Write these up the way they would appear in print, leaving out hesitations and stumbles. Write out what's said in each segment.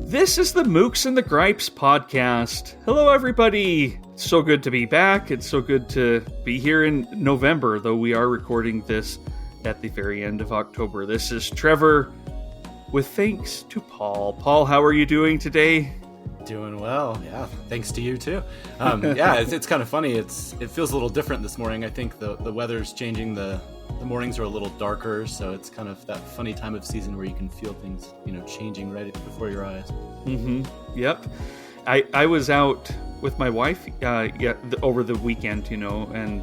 This is the Mookse and the Gripes podcast. Hello, everybody. It's so good to be back. It's so good to be here in November, though we are recording this at the very end of October. This is Trevor with thanks to Paul. Paul, how are you doing today? Doing well, yeah. Thanks to you too. It's kind of funny. It feels a little different this morning. I think the weather's changing. The mornings are a little darker, so it's kind of that funny time of season where you can feel things, changing right before your eyes. Mm-hmm. Yep. I was out with my wife over the weekend, and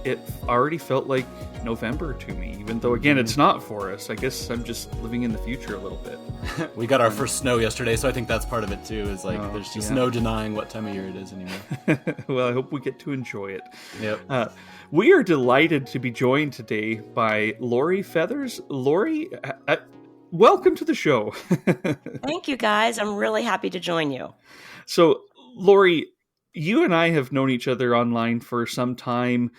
it already felt like November to me, even though, again, it's not for us. I guess I'm just living in the future a little bit. We got our first snow yesterday, so I think that's part of it too, is there's just no denying what time of year it is anymore. Well, I hope we get to enjoy it. Yep. We are delighted to be joined today by Lori Feathers. Lori, welcome to the show. Thank you, guys. I'm really happy to join you. So, Lori, you and I have known each other online for some time.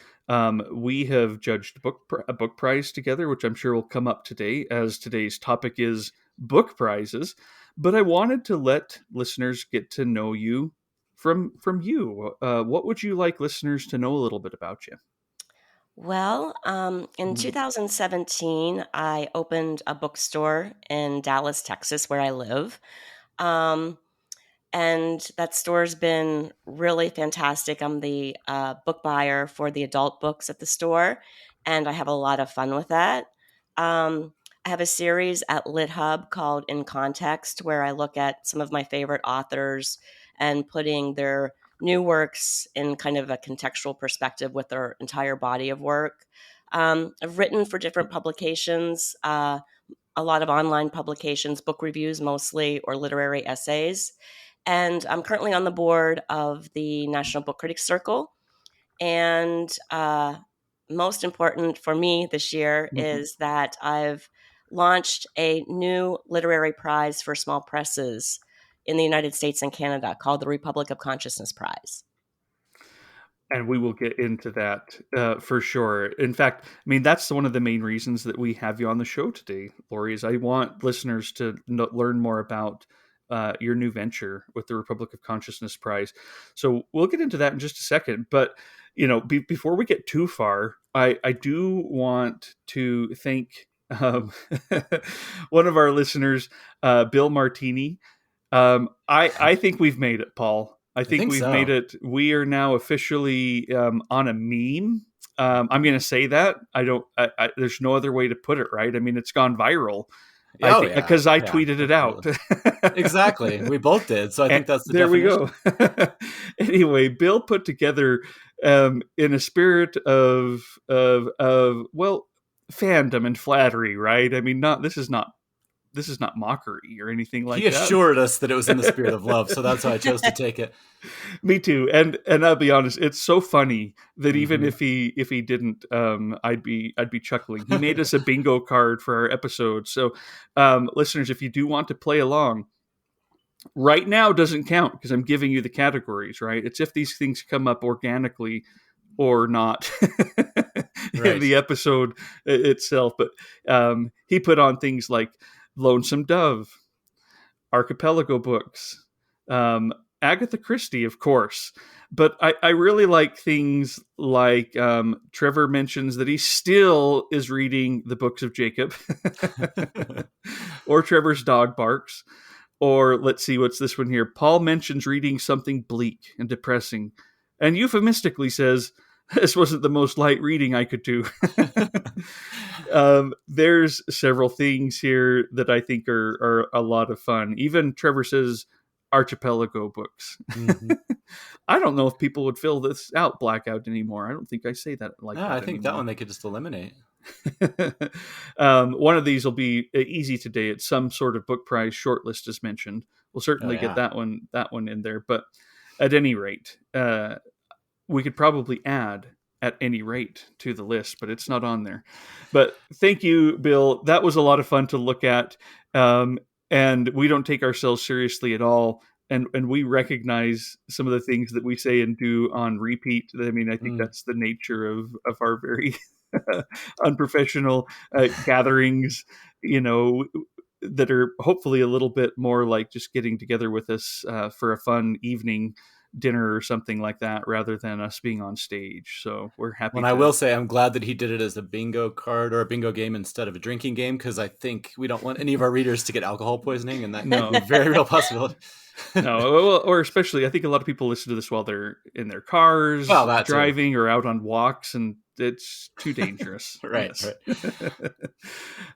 We have judged a book prize together, which I'm sure will come up today, as today's topic is book prizes. But I wanted to let listeners get to know you from you. What would you like listeners to know a little bit about you? Well, in 2017, I opened a bookstore in Dallas, Texas, where I live. And that store's been really fantastic. I'm the book buyer for the adult books at the store, and I have a lot of fun with that. I have a series at LitHub called In Context, where I look at some of my favorite authors and putting their new works in kind of a contextual perspective with their entire body of work. I've written for different publications, a lot of online publications, book reviews mostly, or literary essays. And I'm currently on the board of the National Book Critics Circle. And most important for me this year is that I've launched a new literary prize for small presses in the United States and Canada called the Republic of Consciousness Prize. And we will get into that for sure. In fact, that's one of the main reasons that we have you on the show today, Lori, is I want listeners to learn more about your new venture with the Republic of Consciousness Prize. So we'll get into that in just a second. But, before we get too far, I do want to thank one of our listeners, Bill Martini. I think we've made it, Paul. I think we've made it. We are now officially on a meme. I'm going to say that. There's no other way to put it, right? It's gone viral. Because I tweeted it out. Exactly. We both did. So I think that's the definition. There we go. Anyway, Bill put together in a spirit of fandom and flattery, right? This is not mockery or anything like that. He assured us that it was in the spirit of love, so that's how I chose to take it. Me too. And I'll be honest, it's so funny that even if he didn't, I'd be chuckling. He made us a bingo card for our episode. So listeners, if you do want to play along, right now doesn't count because I'm giving you the categories, right? It's if these things come up organically or not in the episode itself. But he put on things like Lonesome Dove, Archipelago books, Agatha Christie, of course. But I really like things like Trevor mentions that he still is reading the books of Jacob, or Trevor's dog barks, or let's see, what's this one here? Paul mentions reading something bleak and depressing, and euphemistically says, this wasn't the most light reading I could do. There's several things here that I think are a lot of fun. Even Trevor says Archipelago books. I don't know if people would fill this out blackout anymore. I don't think I say that like that I think anymore. that one they could just eliminate. One of these will be easy today. It's some sort of book prize shortlist is mentioned. We'll certainly get that one in there. But at any rate, we could probably add at any rate to the list, but it's not on there. But thank you, Bill. That was a lot of fun to look at. And we don't take ourselves seriously at all. And we recognize some of the things that we say and do on repeat. I think that's the nature of our very unprofessional gatherings. that are hopefully a little bit more like just getting together with us for a fun evening dinner or something like that, rather than us being on stage. So we're happy When I to. will say, I'm glad that he did it as a bingo card or a bingo game instead of a drinking game, because I think we don't want any of our readers to get alcohol poisoning, and that could be a No, very real possibility. no, or especially, I think a lot of people listen to this while they're in their Well, cars, that too. driving, or out on walks, and it's too dangerous. Right, Yes. right.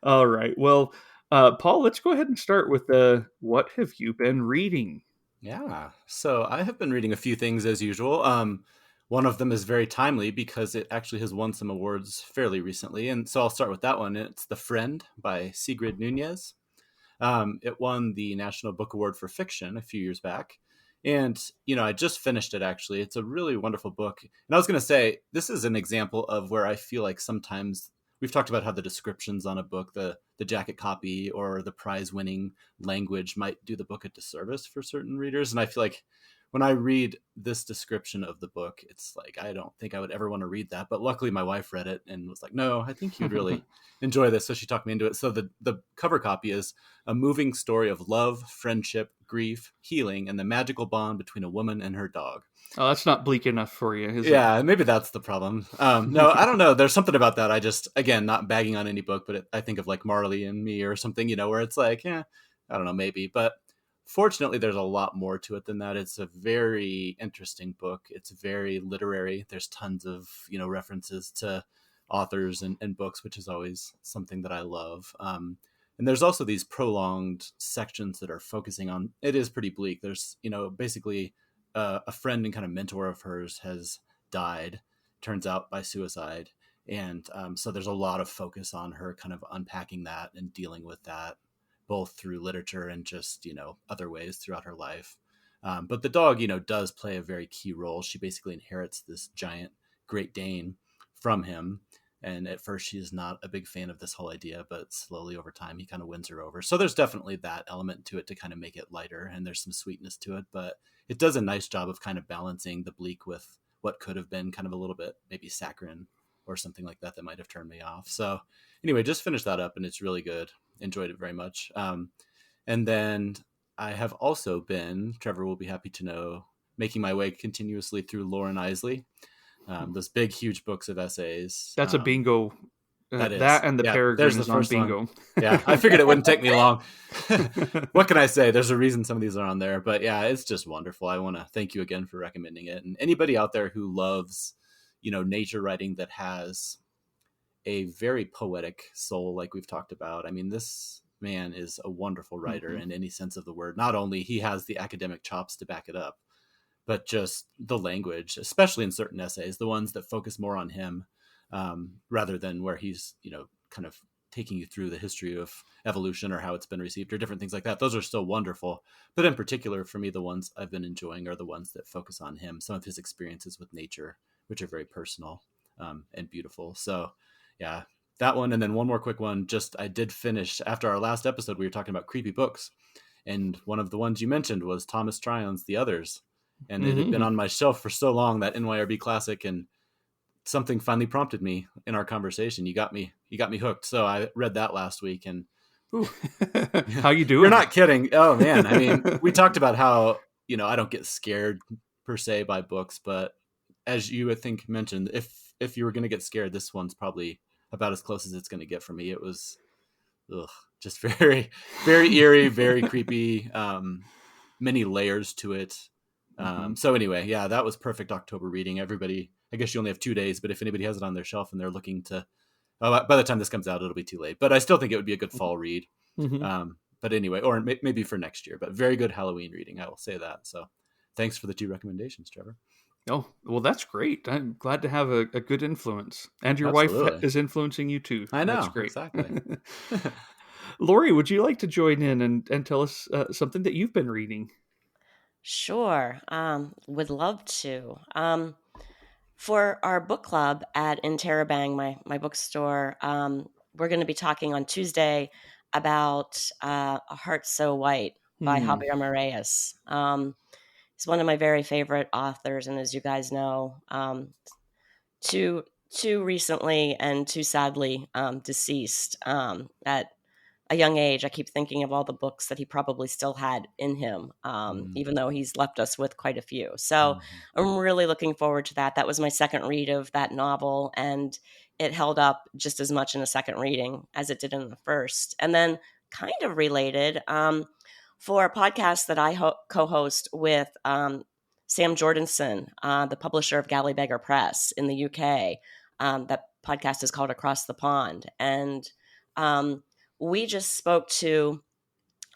All right. Well, Paul, let's go ahead and start with what have you been reading? Yeah. So I have been reading a few things as usual. One of them is very timely because it actually has won some awards fairly recently. And so I'll start with that one. It's The Friend by Sigrid Nunez. It won the National Book Award for Fiction a few years back. And, I just finished it actually. It's a really wonderful book. And I was going to say, this is an example of where I feel like sometimes we've talked about how the descriptions on a book, the jacket copy or the prize winning language might do the book a disservice for certain readers. And I feel like when I read this description of the book, it's like, I don't think I would ever want to read that. But luckily, my wife read it and was like, no, I think you'd really enjoy this. So she talked me into it. So the cover copy is a moving story of love, friendship, grief, healing, and the magical bond between a woman and her dog. Oh, that's not bleak enough for you, is it? Yeah, maybe that's the problem. No, I don't know. There's something about that. I just, again, not bagging on any book, but I think of like Marley and Me or something, where it's like, yeah, I don't know, maybe. But fortunately, there's a lot more to it than that. It's a very interesting book. It's very literary. There's tons of, references to authors and books, which is always something that I love. And there's also these prolonged sections that are focusing on, it is pretty bleak. There's, basically a friend and kind of mentor of hers has died, turns out by suicide. And so there's a lot of focus on her kind of unpacking that and dealing with that, both through literature and just, other ways throughout her life. But the dog, does play a very key role. She basically inherits this giant Great Dane from him. And at first, she's not a big fan of this whole idea, but slowly over time, he kind of wins her over. So there's definitely that element to it to kind of make it lighter, and there's some sweetness to it. But it does a nice job of kind of balancing the bleak with what could have been kind of a little bit maybe saccharine or something like that might have turned me off. So anyway, just finished that up, and it's really good. Enjoyed it very much. And then I have also been, Trevor will be happy to know, making my way continuously through Lauren Isley. Those big, huge books of essays. That's a bingo. That is. That and the Yeah, Peregrine there's the is on first one. bingo. Yeah, I figured it wouldn't take me long. What can I say? There's a reason some of these are on there. But yeah, it's just wonderful. I want to thank you again for recommending it. And anybody out there who loves, nature writing that has a very poetic soul, like we've talked about. I mean, this man is a wonderful writer Mm-hmm. in any sense of the word. Not only he has the academic chops to back it up, but just the language, especially in certain essays, the ones that focus more on him, rather than where he's, kind of taking you through the history of evolution or how it's been received or different things like that. Those are still wonderful. But in particular, for me, the ones I've been enjoying are the ones that focus on him, some of his experiences with nature, which are very personal and beautiful. So, yeah, that one. And then one more quick one. Just I did finish after our last episode, we were talking about creepy books. And one of the ones you mentioned was Thomas Tryon's The Others. And it had been Mm-hmm. on my shelf for so long, that NYRB classic, and something finally prompted me in our conversation. You got me hooked. So I read that last week, and ooh, How you you're doing? not kidding. Oh man. I mean, we talked about how, I don't get scared per se by books, but as you would think mentioned, if you were going to get scared, this one's probably about as close as it's going to get for me. It was just very, very eerie, very creepy, many layers to it. Mm-hmm. So anyway, yeah, that was perfect October reading. Everybody, I guess you only have 2 days, but if anybody has it on their shelf and they're looking to, by the time this comes out, it'll be too late. But I still think it would be a good fall read. Mm-hmm. But anyway, or maybe for next year. But very good Halloween reading, I will say that. So thanks for the 2 recommendations, Trevor. Oh, well, that's great. I'm glad to have a good influence. And your wife Absolutely. is influencing you too. I That's know, great. exactly. Lori, would you like to join in and tell us something that you've been reading? Sure. Would love to. For our book club at Interrobang, my bookstore, we're going to be talking on Tuesday about A Heart So White by Hmm. Javier Moraes. He's one of my very favorite authors, and as you guys know, too recently and too sadly deceased at a young age, I keep thinking of all the books that he probably still had in him, even though he's left us with quite a few. So Mm-hmm. I'm really looking forward to that. That was my second read of that novel, and it held up just as much in a second reading as it did in the first. And then, kind of related, for a podcast that I co host with Sam Jordanson, the publisher of Galley-Beggar Press in the UK. That podcast is called Across the Pond. And we just spoke to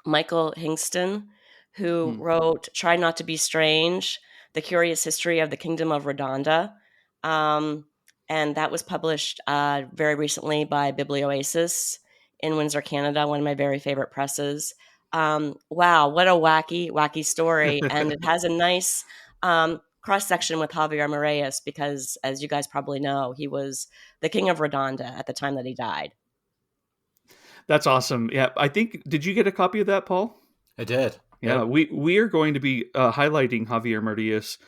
Michael Hingston, who Hmm. wrote Try Not to Be Strange, The Curious History of the Kingdom of Redonda. Um, and that was published very recently by Biblioasis in Windsor, Canada, one of my very favorite presses. Wow, what a wacky, wacky story. And it has a nice cross section with Javier Moraes because, as you guys probably know, he was the king of Redonda at the time that he died. That's awesome. Yeah, I think. Did you get a copy of that, Paul? I did. Yeah, Yep. we are going to be highlighting Javier Mardias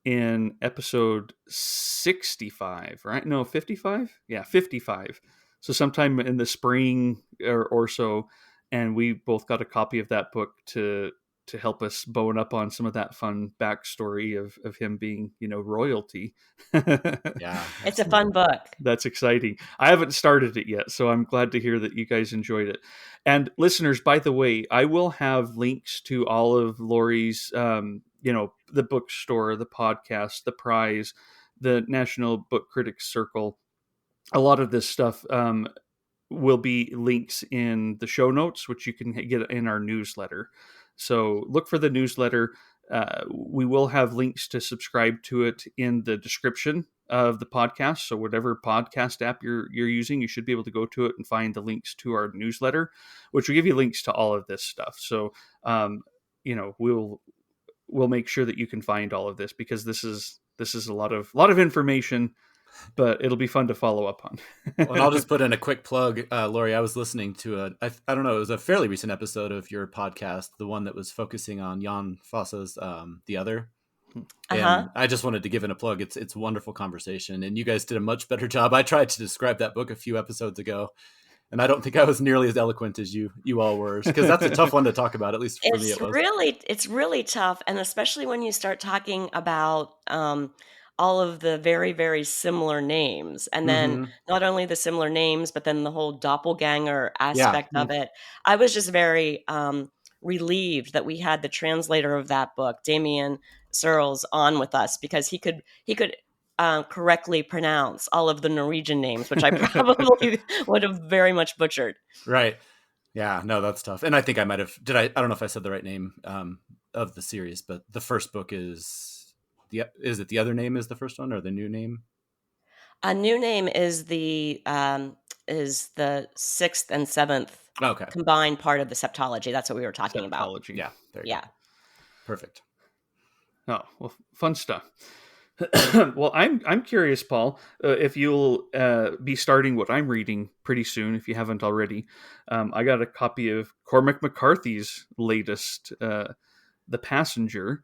in episode 65, right? No, 55? Yeah, 55. So sometime in the spring or so, and we both got a copy of that book to help us bone up on some of that fun backstory of him being, royalty. Yeah, It's a absolutely. fun book. That's exciting. I haven't started it yet, so I'm glad to hear that you guys enjoyed it. And listeners, by the way, I will have links to all of Lori's, the bookstore, the podcast, the prize, the National Book Critics Circle. A lot of this stuff will be links in the show notes, which you can get in our newsletter. So look for the newsletter. We will have links to subscribe to it in the description of the podcast. So whatever podcast app you're using, you should be able to go to it and find the links to our newsletter, which will give you links to all of this stuff. So we'll make sure that you can find all of this because this is a lot of information, but it'll be fun to follow up Well, and I'll on. just put in a quick plug, Lori. I was listening to I don't know, it was a fairly recent episode of your podcast, the one that was focusing on Jan Fosse's The Other. Uh-huh. And I just wanted to give it a plug. It's a wonderful conversation, and you guys did a much better job. I tried to describe that book a few episodes ago, and I don't think I was nearly as eloquent as you all were, because that's a tough one to talk about. At least for me, it was. It's really tough, and especially when you start talking about all of the very, very similar names, and then Mm-hmm. not only the similar names, but then the whole doppelganger Yeah. aspect of it. I was just very relieved that we had the translator of that book, Damien Searles, on with us because he could correctly pronounce all of the Norwegian names, which I probably would have very much butchered. Right. Yeah. No, that's tough. And I think I might have. Did I? I don't know if I said the right name of the series, but the first book is the. Is it the other name is the first one or the new name? A new name is the sixth and seventh Okay. combined part of the septology. That's what we were talking about. Septology. Yeah. There you go. Yeah. Perfect. Oh, well, fun stuff. Well, I'm curious, Paul, if you'll be starting what I'm reading pretty soon, if you haven't already. I got a copy of Cormac McCarthy's latest, The Passenger,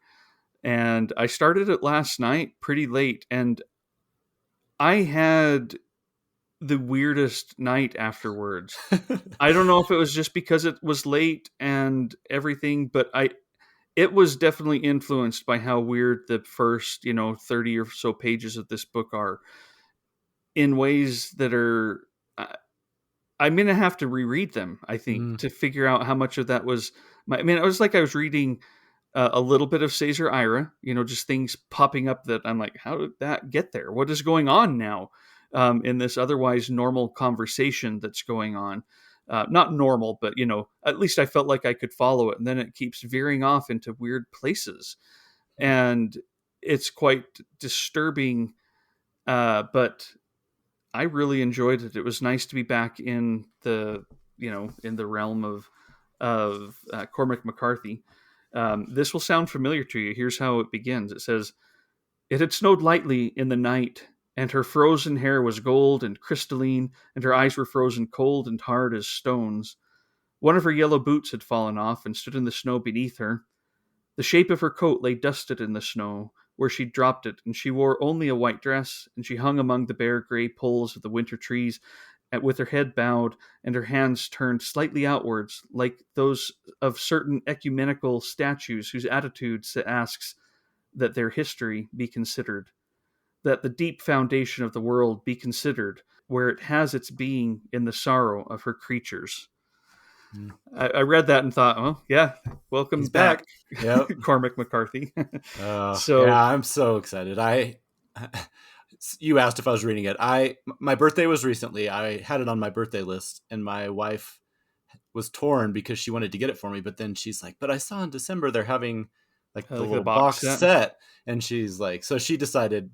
and I started it last night pretty late, and I had the weirdest night afterwards. I don't know if it was just because it was late and everything, but it was definitely influenced by how weird the first, 30 or so pages of this book are in ways that are I'm going to have to reread them, I think, Mm. to figure out how much of that was it was like I was reading a little bit of Cesar Ira, just things popping up that I'm like, how did that get there? What is going on now in this otherwise normal conversation that's going on? Not normal, but, at least I felt like I could follow it. And then it keeps veering off into weird places. And it's quite disturbing, but I really enjoyed it. It was nice to be back in the realm of Cormac McCarthy. This will sound familiar to you. Here's how it begins. It says, "It had snowed lightly in the night, and her frozen hair was gold and crystalline, and her eyes were frozen cold and hard as stones. One of her yellow boots had fallen off and stood in the snow beneath her. The shape of her coat lay dusted in the snow, where she'd dropped it, and she wore only a white dress, and she hung among the bare gray poles of the winter trees, with her head bowed and her hands turned slightly outwards, like those of certain ecumenical statues whose attitudes asks that their history be considered, that the deep foundation of the world be considered, where it has its being in the sorrow of her creatures. Mm. I read that and thought, oh, yeah, welcome He's back, back. Yep. Cormac McCarthy. Yeah, I'm so excited. You asked if I was reading it. My birthday was recently. I had it on my birthday list, and my wife was torn because she wanted to get it for me, but then she's like, "But I saw in December they're having like the Like the little box box set. set," and she's like, so she decided,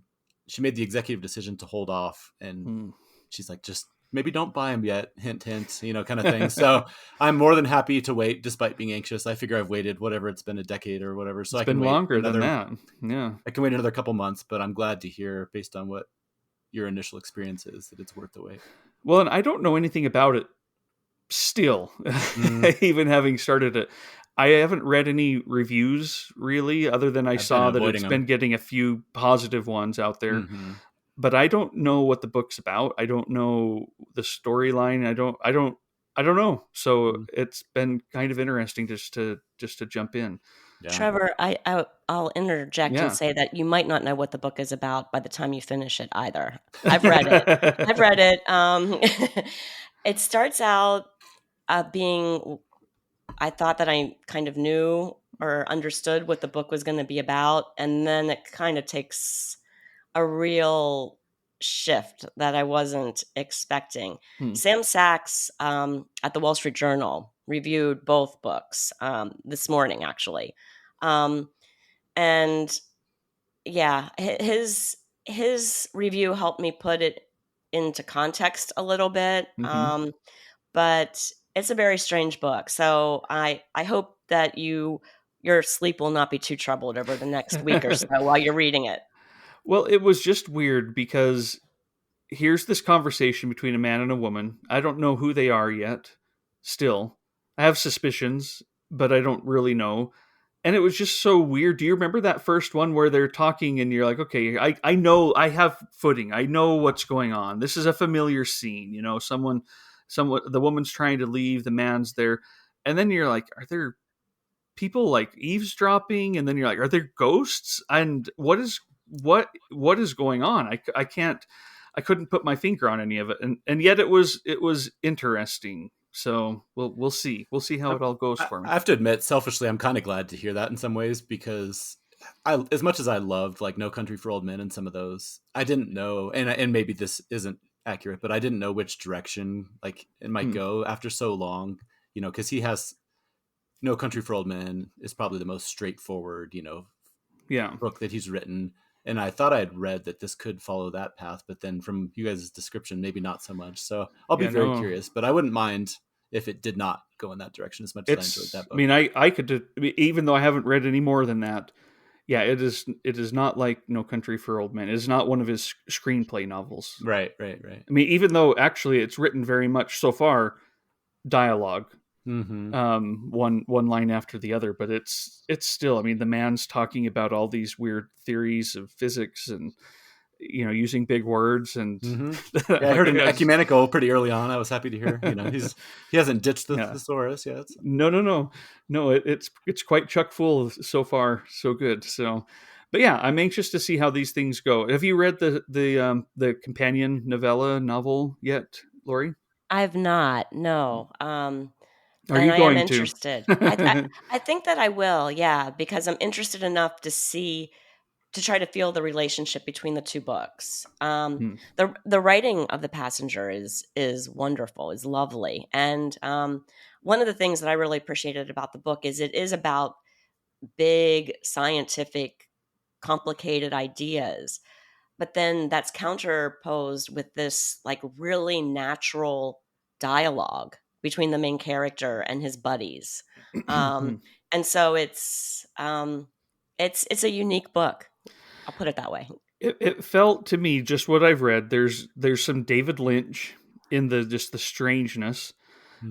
she made the executive decision to hold off, and she's like, just maybe don't buy them yet, hint hint, kind of thing. So I'm more than happy to wait despite being anxious. I figure I've waited whatever, it's been a decade or whatever, so It's I can been wait longer than that. Yeah. I can wait another couple months, but I'm glad to hear, based on what your initial experience is, that it's worth the wait. Well, and I don't know anything about it still, even having started it. I haven't read any reviews really, other than I saw that it's been getting a few positive ones out there. Mm-hmm. But I don't know what the book's about. I don't know the storyline. I don't know. So it's been kind of interesting just to jump in. Yeah. Trevor, I'll interject and say that you might not know what the book is about by the time you finish it either. I've read it. It starts out being, I thought that I kind of knew or understood what the book was going to be about, and then it kind of takes a real shift that I wasn't expecting. Sam Sachs at the Wall Street Journal reviewed both books this morning, actually. And yeah, his review helped me put it into context a little bit. But it's a very strange book. So I hope that your sleep will not be too troubled over the next week or so while you're reading it. Well, it was just weird because here's this conversation between a man and a woman. I don't know who they are yet. Still, I have suspicions, but I don't really know. And it was just so weird. Do you remember that first one where they're talking and you're like, okay, I know, I have footing. I know what's going on. This is a familiar scene. The woman's trying to leave, the man's there. And then you're like, are there people like eavesdropping? And then you're like, are there ghosts? And what is going on? I couldn't put my finger on any of it. And yet it was interesting. So we'll see. We'll see how it all goes for me. I have to admit, selfishly, I'm kind of glad to hear that in some ways, because as much as I loved like No Country for Old Men and some of those, I didn't know, and maybe this isn't accurate, but I didn't know which direction like it might go after so long, because he has No Country for Old Men is probably the most straightforward, book that he's written. And I thought I had read that this could follow that path, but then from you guys' description, maybe not so much. So I'll be very curious, but I wouldn't mind if it did not go in that direction as much as I enjoyed that book. I mean, I could, even though I haven't read any more than that, yeah, it is not like No Country for Old Men. It is not one of his screenplay novels. Right. I mean, even though actually it's written very much so far dialogue. One line after the other, but it's still, I mean, the man's talking about all these weird theories of physics and using big words and yeah, I heard an ecumenical pretty early on. I was happy to hear he hasn't ditched the thesaurus yet. So. No, it's quite chock full so far, so good. So, but yeah, I'm anxious to see how these things go. Have you read the companion novel yet, Lori? I've not. No. Are you going I am interested. I think that I will, yeah, because I'm interested enough to try to feel the relationship between the two books. The writing of The Passenger is wonderful, is lovely, and one of the things that I really appreciated about the book is it is about big scientific, complicated ideas, but then that's counterposed with this like really natural dialogue between the main character and his buddies. And so it's a unique book. I'll put it that way. It felt to me, just what I've read, there's some David Lynch in the strangeness.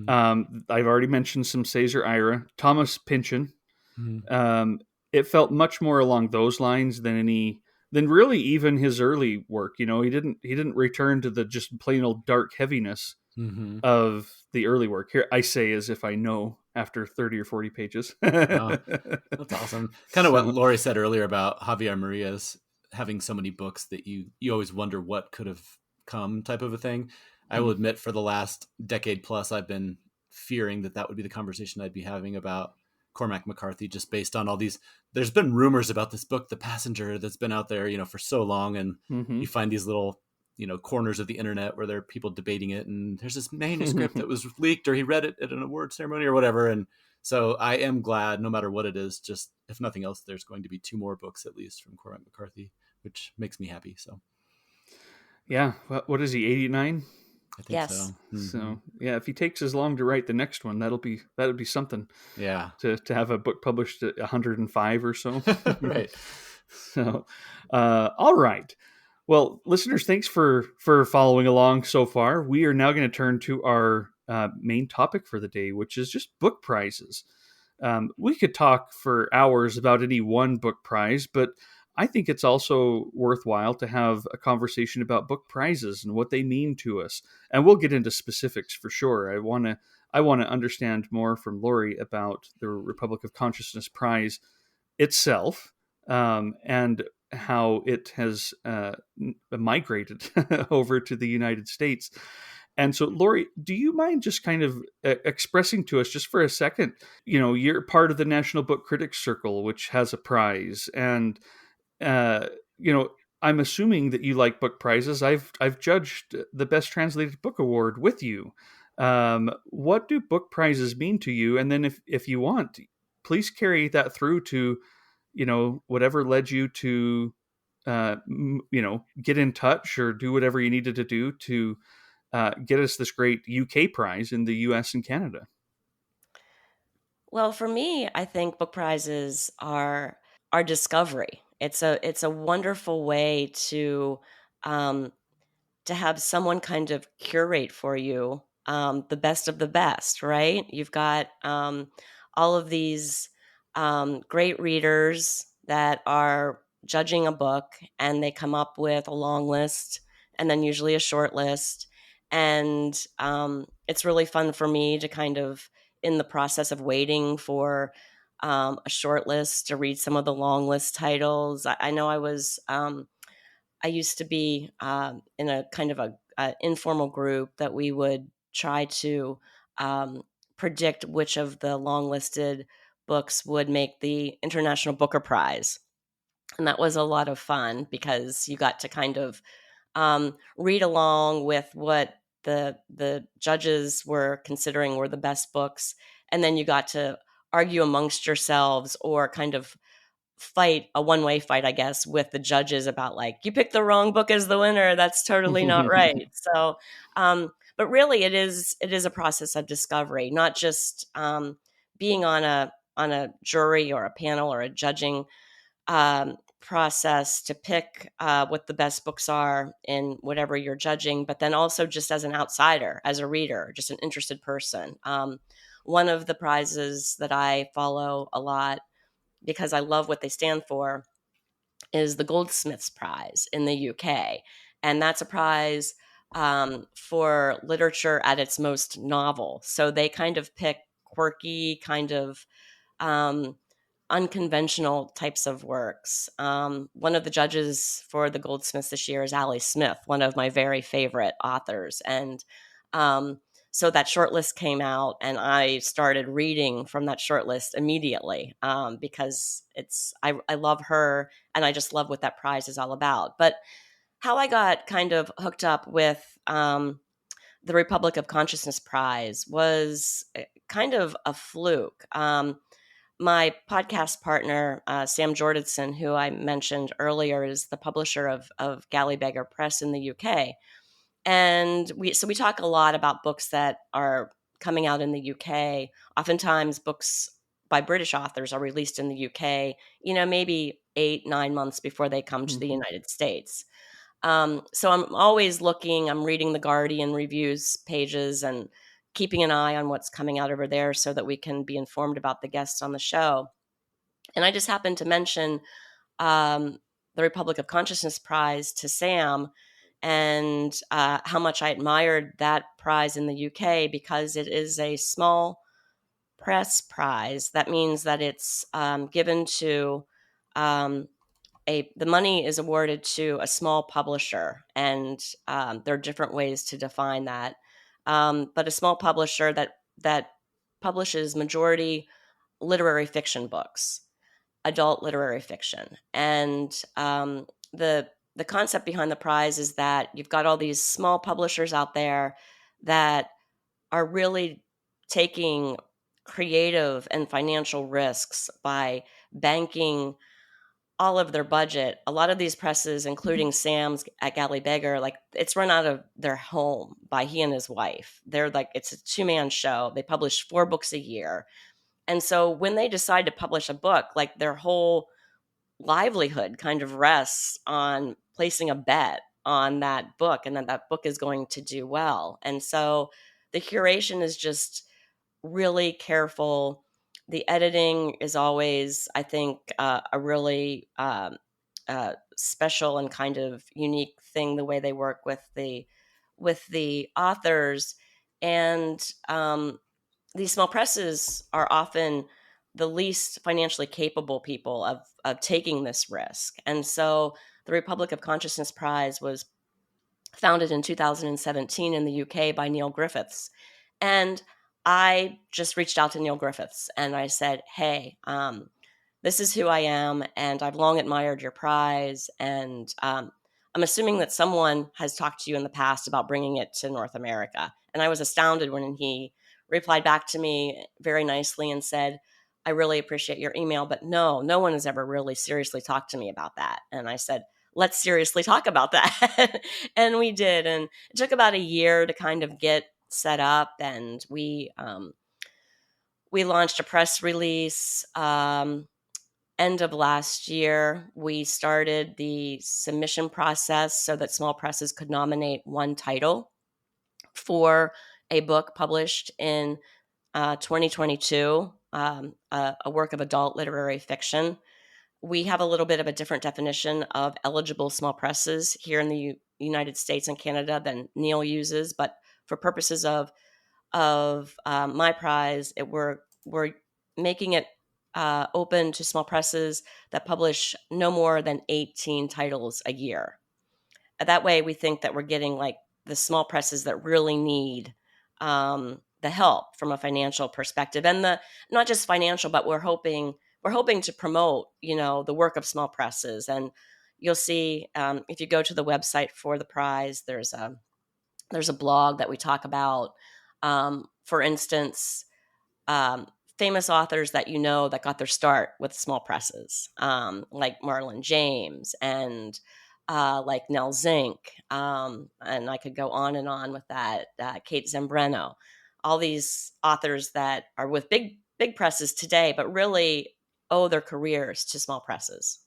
I've already mentioned some Cesar Ira, Thomas Pynchon. It felt much more along those lines than any than really even his early work. You know, he didn't return to the just plain old dark heaviness Mm-hmm. of the early work. Here I say as if I know after 30 or 40 pages. Oh, that's awesome. Kind of what So, Lori said earlier about Javier Maria's having so many books that you always wonder what could have come, type of a thing. I will admit, for the last decade plus, I've been fearing that that would be the conversation I'd be having about Cormac McCarthy, just based on all these. There's been rumors about this book, The Passenger, that's been out there, for so long, and mm-hmm. you find these little, corners of the internet where there are people debating it, and there's this manuscript that was leaked, or he read it at an award ceremony or whatever, and so I am glad, no matter what it is, just if nothing else, there's going to be two more books at least from Cormac McCarthy, which makes me happy. So Yeah, what is he, 89? I think Yes. so. Mm-hmm. So yeah, if he takes as long to write the next one, that'll be something Yeah. to have a book published at 105 or so. Right. So, all right. Well, listeners, thanks for following along so far. We are now going to turn to our main topic for the day, which is just book prizes. We could talk for hours about any one book prize, but I think it's also worthwhile to have a conversation about book prizes and what they mean to us. And we'll get into specifics for sure. I want to understand more from Lori about the Republic of Consciousness Prize itself, and how it has migrated over to the United States. And so, Lori, do you mind just kind of expressing to us, just for a second, you're part of the National Book Critics Circle, which has a prize, and uh, you know, I'm assuming that you like book prizes. I've judged the Best Translated Book Award with you. What do book prizes mean to you? And then, if you want, please carry that through to whatever led you to get in touch or do whatever you needed to do to get us this great UK prize in the US and Canada. Well, for me, I think book prizes are discovery. It's a wonderful way um, to have someone kind of curate for you the best of the best, right? You've got all of these great readers that are judging a book, and they come up with a long list and then usually a short list. And it's really fun for me to kind of, in the process of waiting for a short list, to read some of the long list titles. I know I used to be in a kind of a informal group that we would try to um, predict which of the long listed books would make the International Booker Prize. And that was a lot of fun because you got to kind of read along with what the judges were considering were the best books, and then you got to argue amongst yourselves, or kind of fight a one-way fight, I guess, with the judges about, like, you picked the wrong book as the winner. That's totally not right. So, but really, it is a process of discovery, not just being on a jury or a panel or a judging process to pick what the best books are in whatever you're judging, but then also just as an outsider, as a reader, just an interested person. One of the prizes that I follow a lot, because I love what they stand for, is the Goldsmiths Prize in the UK. And that's a prize for literature at its most novel. So they kind of pick quirky, kind of um, unconventional types of works. One of the judges for the Goldsmiths this year is Ali Smith, one of my very favorite authors. And um, so that shortlist came out, and I started reading from that shortlist immediately because I love her, and I just love what that prize is all about. But how I got kind of hooked up with the Republic of Consciousness Prize was kind of a fluke. My podcast partner, Sam Jordanson, who I mentioned earlier, is the publisher of Galley Beggar Press in the UK. And we talk a lot about books that are coming out in the UK. Oftentimes, books by British authors are released in the UK, maybe 8-9 months before they come to the Mhm. United States. So I'm always looking, I'm reading the Guardian reviews pages and keeping an eye on what's coming out over there so that we can be informed about the guests on the show. And I just happened to mention um, the Republic of Consciousness Prize to Sam, and how much I admired that prize in the UK, because it is a small press prize. That means that it's given to the money is awarded to a small publisher, and there are different ways to define that. But a small publisher that publishes majority literary fiction books, adult literary fiction, and the the concept behind the prize is that you've got all these small publishers out there that are really taking creative and financial risks by banking all of their budget. A lot of these presses, including Sam's at Galley Beggar, like, it's run out of their home by he and his wife. They're like, it's a two-man show. They publish 4 books a year. And so when they decide to publish a book, like, their whole livelihood kind of rests on placing a bet on that book, and that that book is going to do well. And so the curation is just really careful. The editing is always, I think, a really special and kind of unique thing, the way they work with the authors. And these small presses are often the least financially capable people of taking this risk. And so the Republic of Consciousness Prize was founded in 2017 in the UK by Neil Griffiths. And I just reached out to Neil Griffiths and I said, hey, this is who I am, and I've long admired your prize. And I'm assuming that someone has talked to you in the past about bringing it to North America. And I was astounded when he replied back to me very nicely and said, I really appreciate your email, but no one has ever really seriously talked to me about that. And I said, let's seriously talk about that. And we did. And it took about a year to kind of get set up. And we launched a press release end of last year. We started the submission process so that small presses could nominate one title for a book published in 2022, a work of adult literary fiction. We have a little bit of a different definition of eligible small presses here in the United States and Canada than Neil uses, but for purposes of my prize, we're making it open to small presses that publish no more than 18 titles a year. That way, we think that we're getting like the small presses that really need the help from a financial perspective, and the not just financial, but we're hoping to promote, the work of small presses. And you'll see if you go to the website for the prize, there's a blog that we talk about, for instance, famous authors that that got their start with small presses, like Marlon James and like Nell Zink, and I could go on and on with that. Kate Zambrano, all these authors that are with big presses today, but really owe their careers to small presses.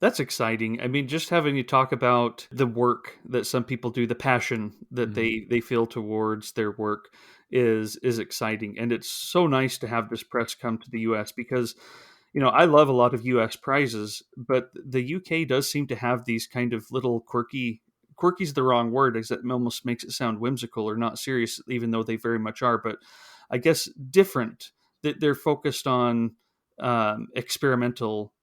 That's exciting. I mean, just having you talk about the work that some people do, the passion that they feel towards their work is exciting. And it's so nice to have this press come to the US because, I love a lot of US prizes, but the UK does seem to have these kind of little quirky's the wrong word, as it almost makes it sound whimsical or not serious, even though they very much are, but I guess different, that they're focused on experimental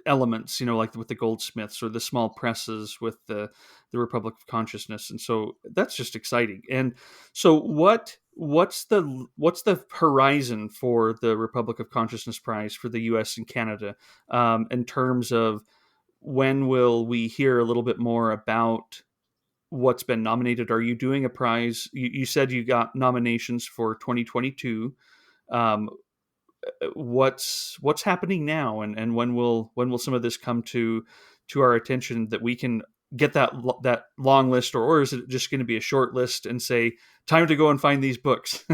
elements, like with the goldsmiths or the small presses with the Republic of Consciousness. And so that's just exciting. And so what's the horizon for the Republic of Consciousness Prize for the US and Canada, in terms of when will we hear a little bit more about what's been nominated? Are you doing a prize? You said you got nominations for 2022. What's happening now, and when will some of this come to our attention that we can get that long list, or is it just going to be a short list and say time to go and find these books?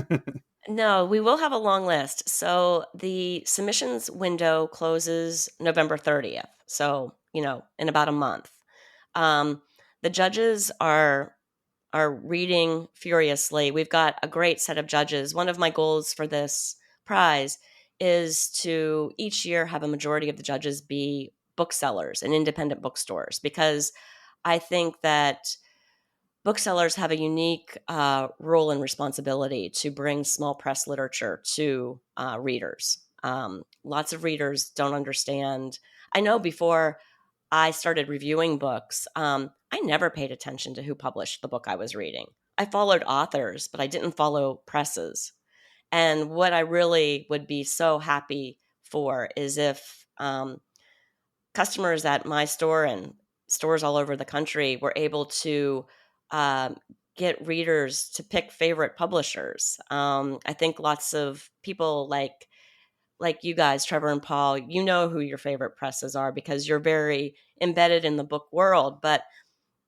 No, we will have a long list. So the submissions window closes November 30th. So, in about a month. The judges are reading furiously. We've got a great set of judges. One of my goals for this prize is to each year have a majority of the judges be booksellers and independent bookstores, because I think that booksellers have a unique role and responsibility to bring small press literature to readers. Lots of readers don't understand. I know before I started reviewing books, I never paid attention to who published the book I was reading. I followed authors, but I didn't follow presses. And what I really would be so happy for is if customers at my store and stores all over the country were able to um, get readers to pick favorite publishers. I think lots of people like you guys, Trevor and Paul, you know who your favorite presses are because you're very embedded in the book world. But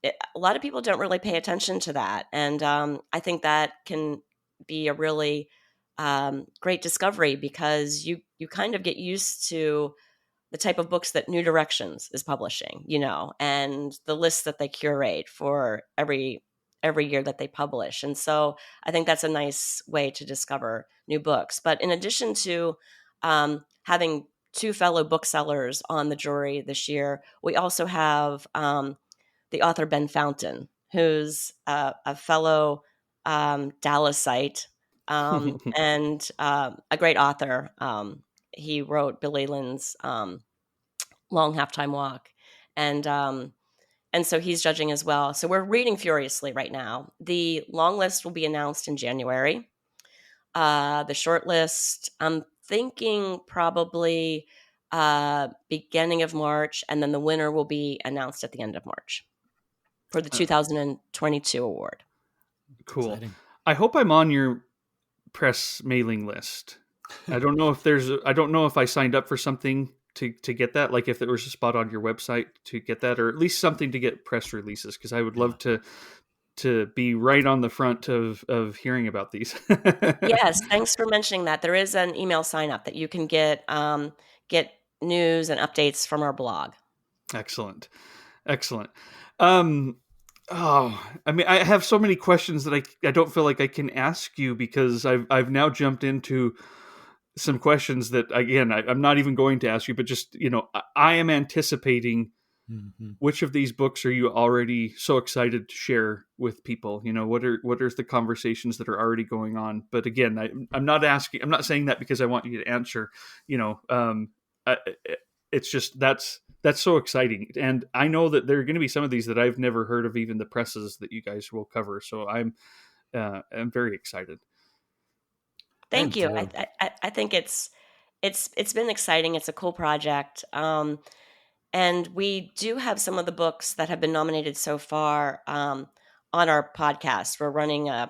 a lot of people don't really pay attention to that, and I think that can be a really great discovery, because you kind of get used to the type of books that New Directions is publishing, and the lists that they curate for every year that they publish. And so I think that's a nice way to discover new books. But in addition to having two fellow booksellers on the jury this year, we also have the author Ben Fountain, who's a fellow Dallasite and a great author. He wrote Billy Lynn's Long Halftime Walk, and and so he's judging as well. So we're reading furiously right now. The long list will be announced in January. The short list, I'm thinking probably beginning of March, and then the winner will be announced at the end of March for the 2022 award. Cool. Exciting. I hope I'm on your press mailing list. I don't know if I signed up for something to get that, like if there was a spot on your website to get that, or at least something to get press releases, because I would love to be right on the front of hearing about these. Yes, thanks for mentioning that. There is an email sign up that you can get news and updates from our blog. Excellent. Excellent. Um, oh, I mean, I have so many questions that I don't feel like I can ask you, because I've now jumped into some questions that, again, I'm not even going to ask you, but just, I am anticipating which of these books are you already so excited to share with people? What are the conversations that are already going on? But again, I'm not saying that because I want you to answer, I, it's just, that's so exciting. And I know that there are going to be some of these that I've never heard of, even the presses that you guys will cover. So I'm very excited. Thank you. too. I think it's been exciting. It's a cool project. And we do have some of the books that have been nominated so far on our podcast. We're running an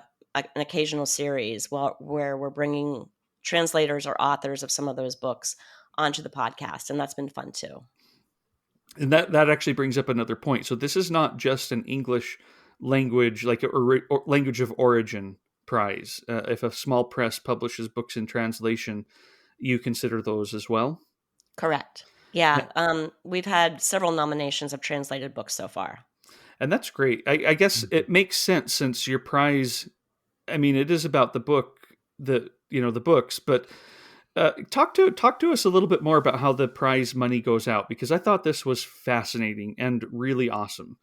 occasional series where we're bringing translators or authors of some of those books onto the podcast, and that's been fun too. And that actually brings up another point. So this is not just an English language, like or language of origin prize. If a small press publishes books in translation, you consider those as well? Correct. Yeah. We've had several nominations of translated books so far. And that's great. I guess it makes sense, since your prize, I mean, it is about the book, the books, but talk to us a little bit more about how the prize money goes out, because I thought this was fascinating and really awesome.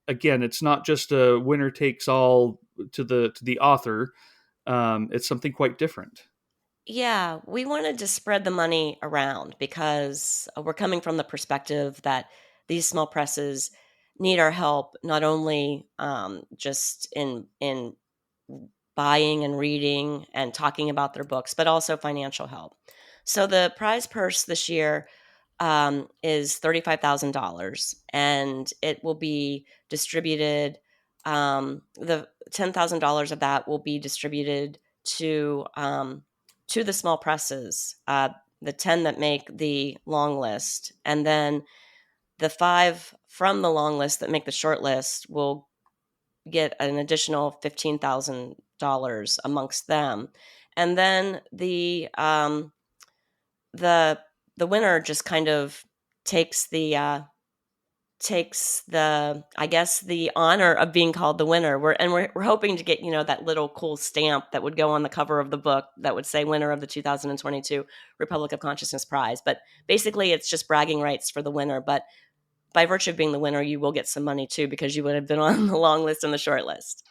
Again, it's not just a winner takes all to the author. It's something quite different. Yeah, we wanted to spread the money around because we're coming from the perspective that these small presses need our help, not only just in buying and reading and talking about their books, but also financial help. So the prize purse this year is $35,000, and it will be distributed. The $10,000 of that will be distributed to the small presses, the 10 that make the long list, and then the 5 from the long list that make the short list will get an additional $15,000 amongst them, and then the winner just kind of takes takes the, I guess, the honor of being called the winner. We're hoping to get, that little cool stamp that would go on the cover of the book that would say winner of the 2022 Republic of Consciousness Prize. But basically it's just bragging rights for the winner. But by virtue of being the winner, you will get some money too, because you would have been on the long list and the short list.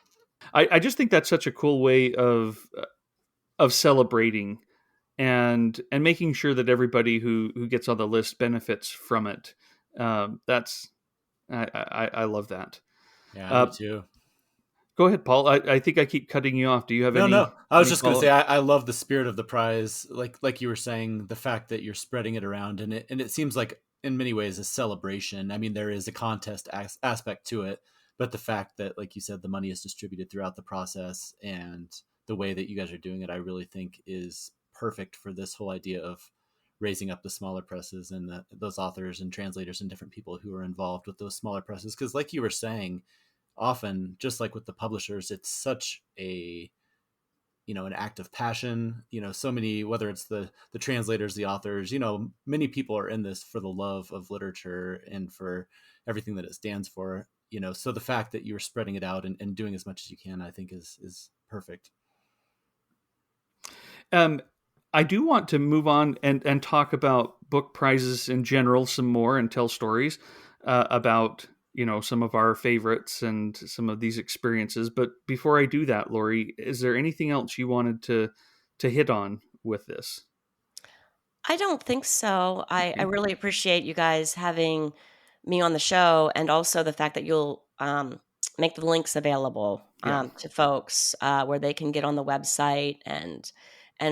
I just think that's such a cool way of celebrating and making sure that everybody who gets on the list benefits from it. That's I love that. Yeah, me Uh, too. Go ahead, Paul. I think I keep cutting you off. Do you have No, no. I was any just going to follow say up? I love the spirit of the prize, like you were saying, the fact that you're spreading it around, and it seems like in many ways a celebration. I mean, there is a contest aspect to it, but the fact that, like you said, the money is distributed throughout the process and the way that you guys are doing it, I really think is perfect for this whole idea of raising up the smaller presses and those authors and translators and different people who are involved with those smaller presses. Because, like you were saying, often, just like with the publishers, it's such a an act of passion. So many, whether it's the translators, the authors, many people are in this for the love of literature and for everything that it stands for. So the fact that you're spreading it out and doing as much as you can, I think is perfect. Um, I do want to move on and talk about book prizes in general some more and tell stories about some of our favorites and some of these experiences. But before I do that, Lori, is there anything else you wanted to hit on with this? I don't think so. I Okay. really appreciate you guys having me on the show, and also the fact that you'll make the links available Yeah. to folks where they can get on the website and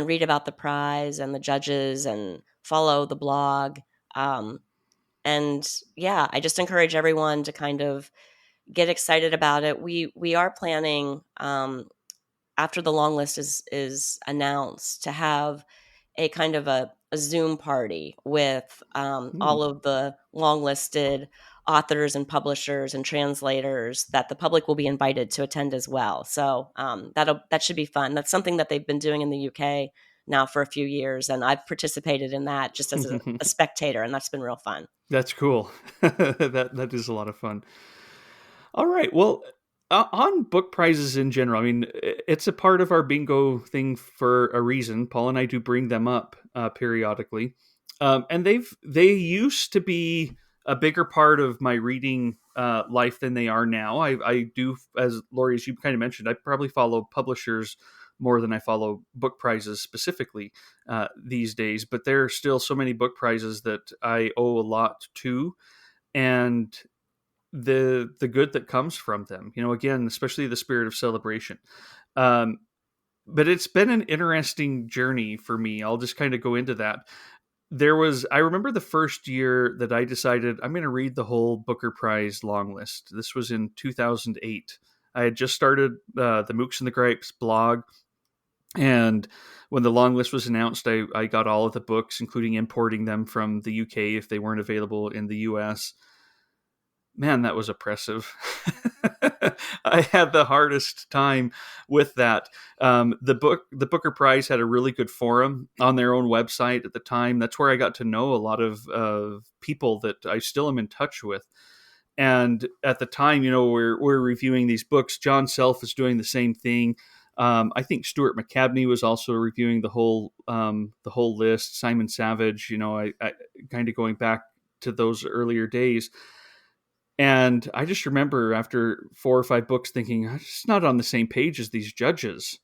read about the prize and the judges and follow the blog. Um, and yeah, I just encourage everyone to kind of get excited about it. We are planning, after the long list is announced, to have a kind of a Zoom party with Hmm. all of the long listed authors and publishers and translators that the public will be invited to attend as well. So that should be fun. That's something that they've been doing in the UK now for a few years, and I've participated in that just as a spectator, and that's been real fun. That's cool. That is a lot of fun. All right. Well, on book prizes in general, I mean, it's a part of our bingo thing for a reason. Paul and I do bring them up periodically, and they used to be a bigger part of my reading life than they are now. I do, as Lori, as you kind of mentioned, I probably follow publishers more than I follow book prizes specifically these days. But there are still so many book prizes that I owe a lot to, and the good that comes from them. Again, especially the spirit of celebration. Um, but it's been an interesting journey for me. I'll just kind of go into that. I remember the first year that I decided I'm going to read the whole Booker Prize long list. This was in 2008. I had just started the Mookse and the Gripes blog, and when the long list was announced, I got all of the books, including importing them from the UK if they weren't available in the US. Man, that was oppressive. I had the hardest time with that. The Booker Prize had a really good forum on their own website at the time. That's where I got to know a lot of people that I still am in touch with. And at the time, we're reviewing these books. John Self is doing the same thing. I think Stuart McCabney was also reviewing the whole list. Simon Savage, I kind of going back to those earlier days. And I just remember after 4 or 5 books thinking, I'm just not on the same page as these judges.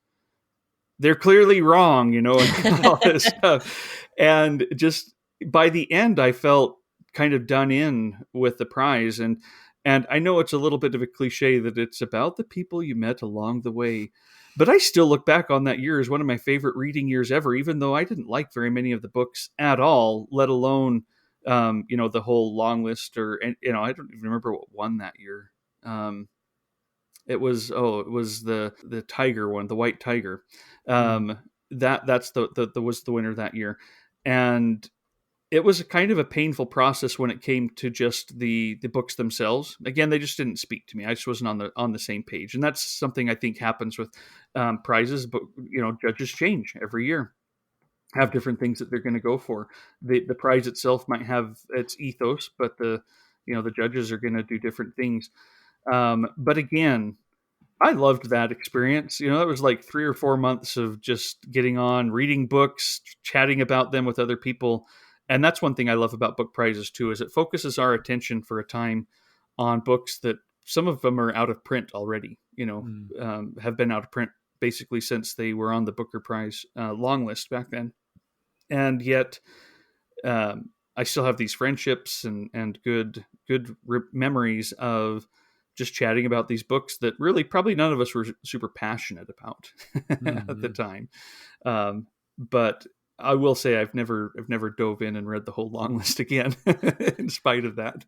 They're clearly wrong, and all this stuff. And just by the end, I felt kind of done in with the prize. And I know it's a little bit of a cliche that it's about the people you met along the way. But I still look back on that year as one of my favorite reading years ever, even though I didn't like very many of the books at all, let alone the whole long list, or I don't even remember what won that year. It was the tiger one, the white tiger. Mm. That's the was the winner that year. And it was a kind of a painful process when it came to just the books themselves. Again, they just didn't speak to me. I just wasn't on the same page, and that's something I think happens with prizes. But judges change every year, have different things that they're going to go for. The prize itself might have its ethos, but the judges are going to do different things. But again, I loved that experience. It was like 3 or 4 months of just getting on, reading books, chatting about them with other people. And that's one thing I love about book prizes too, is it focuses our attention for a time on books that some of them are out of print already, Mm. have been out of print basically since they were on the Booker Prize long list back then. And yet, I still have these friendships and good memories of just chatting about these books that really probably none of us were super passionate about at the Mm-hmm. time. But I will say I've never dove in and read the whole long list again, in spite of that.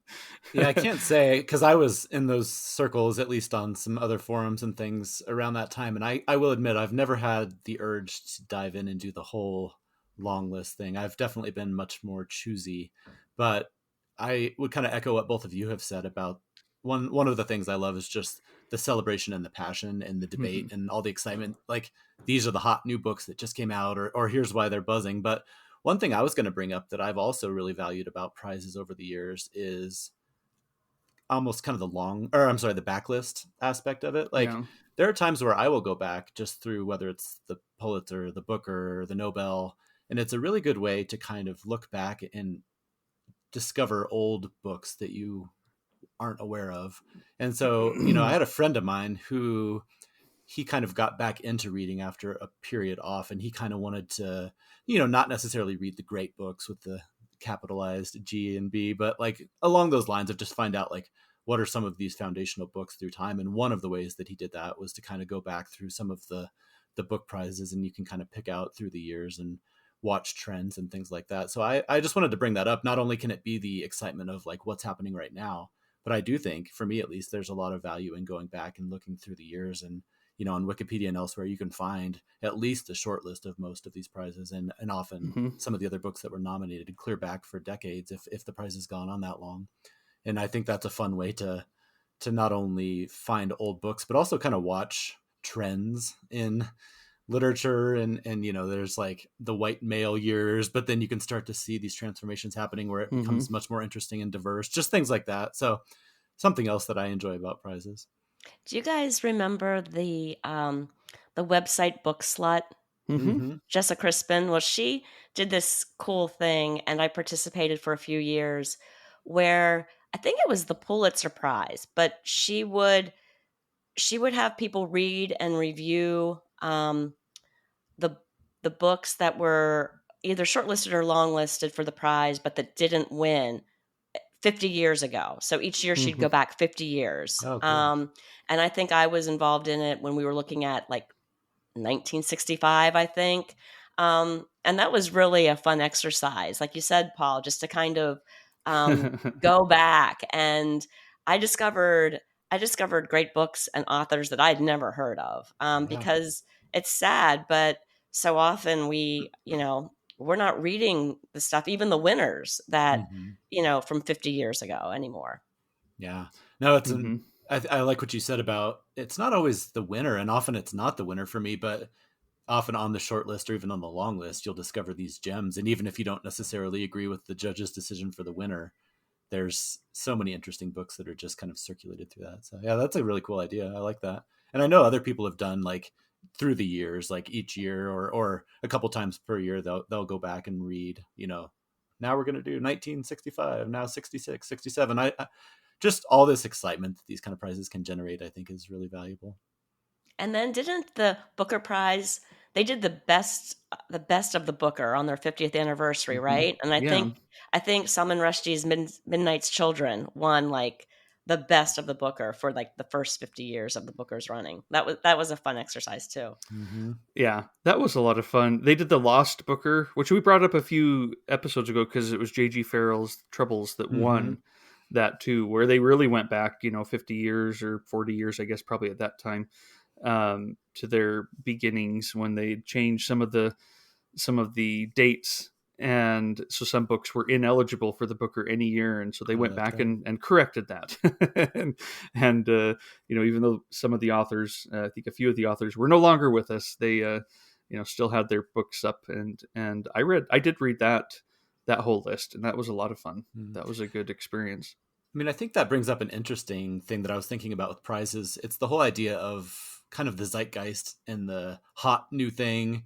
Yeah, I can't say because I was in those circles, at least on some other forums and things around that time. And I will admit, I've never had the urge to dive in and do the whole long list thing. I've definitely been much more choosy. But I would kind of echo what both of you have said about one of the things I love is just the celebration and the passion and the debate Mhm. and all the excitement. Like these are the hot new books that just came out, or here's why they're buzzing. But one thing I was going to bring up that I've also really valued about prizes over the years is almost kind of the backlist aspect of it. Like Yeah. there are times where I will go back just through whether it's the Pulitzer, the Booker, the Nobel, and it's a really good way to kind of look back and discover old books that you aren't aware of. And so, I had a friend of mine who he kind of got back into reading after a period off, and he kind of wanted to, not necessarily read the great books with the capitalized G and B, but like along those lines of just find out like what are some of these foundational books through time. And one of the ways that he did that was to kind of go back through some of the book prizes, and you can kind of pick out through the years and watch trends and things like that. So I just wanted to bring that up. Not only can it be the excitement of like what's happening right now, but I do think, for me at least, there's a lot of value in going back and looking through the years. And on Wikipedia and elsewhere, you can find at least a short list of most of these prizes, and often Mhm. some of the other books that were nominated and clear back for decades if the prize has gone on that long. And I think that's a fun way to not only find old books, but also kind of watch trends in literature. And there's like the white male years, but then you can start to see these transformations happening where it Mhm. becomes much more interesting and diverse, just things like that. So something else that I enjoy about prizes. Do you guys remember the website Book Slut? Mhm. Mm-hmm. Jessica Crispin? Well, she did this cool thing, and I participated for a few years where I think it was the Pulitzer Prize, but she would have people read and review the the books that were either shortlisted or longlisted for the prize, but that didn't win 50 years ago. So each year she'd Mhm. go back 50 years. Oh, cool. And I think I was involved in it when we were looking at like 1965, I think. And that was really a fun exercise, like you said, Paul, just to kind of go back. And I discovered I discovered great books and authors that I'd never heard of, Yeah. because it's sad, but so often we're not reading the stuff, even the winners that Mm-hmm. from 50 years ago anymore. Yeah. No, Mhm. I like what you said about it's not always the winner, and often it's not the winner for me, but often on the short list or even on the long list, you'll discover these gems. And even if you don't necessarily agree with the judge's decision for the winner, there's so many interesting books that are just kind of circulated through that. So yeah, that's a really cool idea. I like that. And I know other people have done like through the years, like each year or a couple times per year, they'll go back and read, now we're going to do 1965, now 66, 67. I just all this excitement that these kind of prizes can generate, I think is really valuable. And then didn't the Booker Prize, they did the best of the Booker on their 50th anniversary, Mhm. right? And I Yeah. think I think Salman Rushdie's Midnight's Children won like the best of the Booker for like the first 50 years of the Booker's running. That was a fun exercise too. Mm-hmm. Yeah, that was a lot of fun. They did the Lost Booker, which we brought up a few episodes ago because it was J.G. Farrell's Troubles that Mm-hmm. won that too, where they really went back, 50 years or 40 years, I guess, probably at that time, to their beginnings when they changed some of the dates. And so some books were ineligible for the Booker any year. And so they Oh, went that's back right. and corrected that. And even though some of the authors, I think a few of the authors were no longer with us, they, still had their books up. And I did read that whole list. And that was a lot of fun. Mm. That was a good experience. I mean, I think that brings up an interesting thing that I was thinking about with prizes. It's the whole idea of kind of the zeitgeist and the hot new thing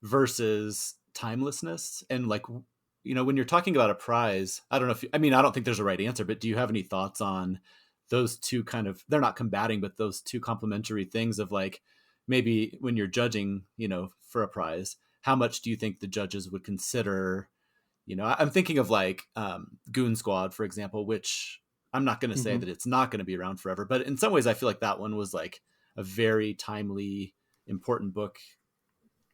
versus timelessness. And like, when you're talking about a prize, I don't know if, I mean, I don't think there's a right answer, but do you have any thoughts on those two kind of, they're not combating, but those two complementary things of like, maybe when you're judging, for a prize, how much do you think the judges would consider? I'm thinking of like Goon Squad, for example, which I'm not going to say Mm-hmm. that it's not going to be around forever, but in some ways, I feel like that one was like a very timely, important book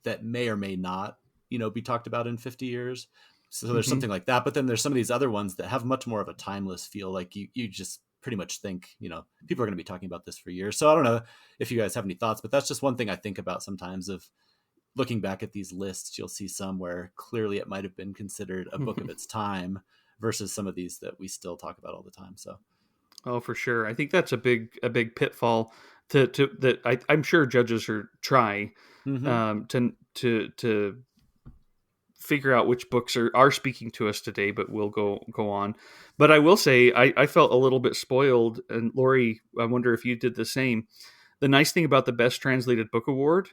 that may or may not, be talked about in 50 years. So there's Mm-hmm. something like that. But then there's some of these other ones that have much more of a timeless feel. Like you just pretty much think, people are going to be talking about this for years. So I don't know if you guys have any thoughts, but that's just one thing I think about sometimes of looking back at these lists. You'll see some where clearly it might have been considered a book of its time versus some of these that we still talk about all the time. So, Oh, for sure. I think that's a big pitfall to that I'm sure judges are try mm-hmm. to figure out which books are speaking to us today, but we'll go on. But I will say I felt a little bit spoiled, and Lori, I wonder if you did the same. The nice thing about the Best Translated Book Award,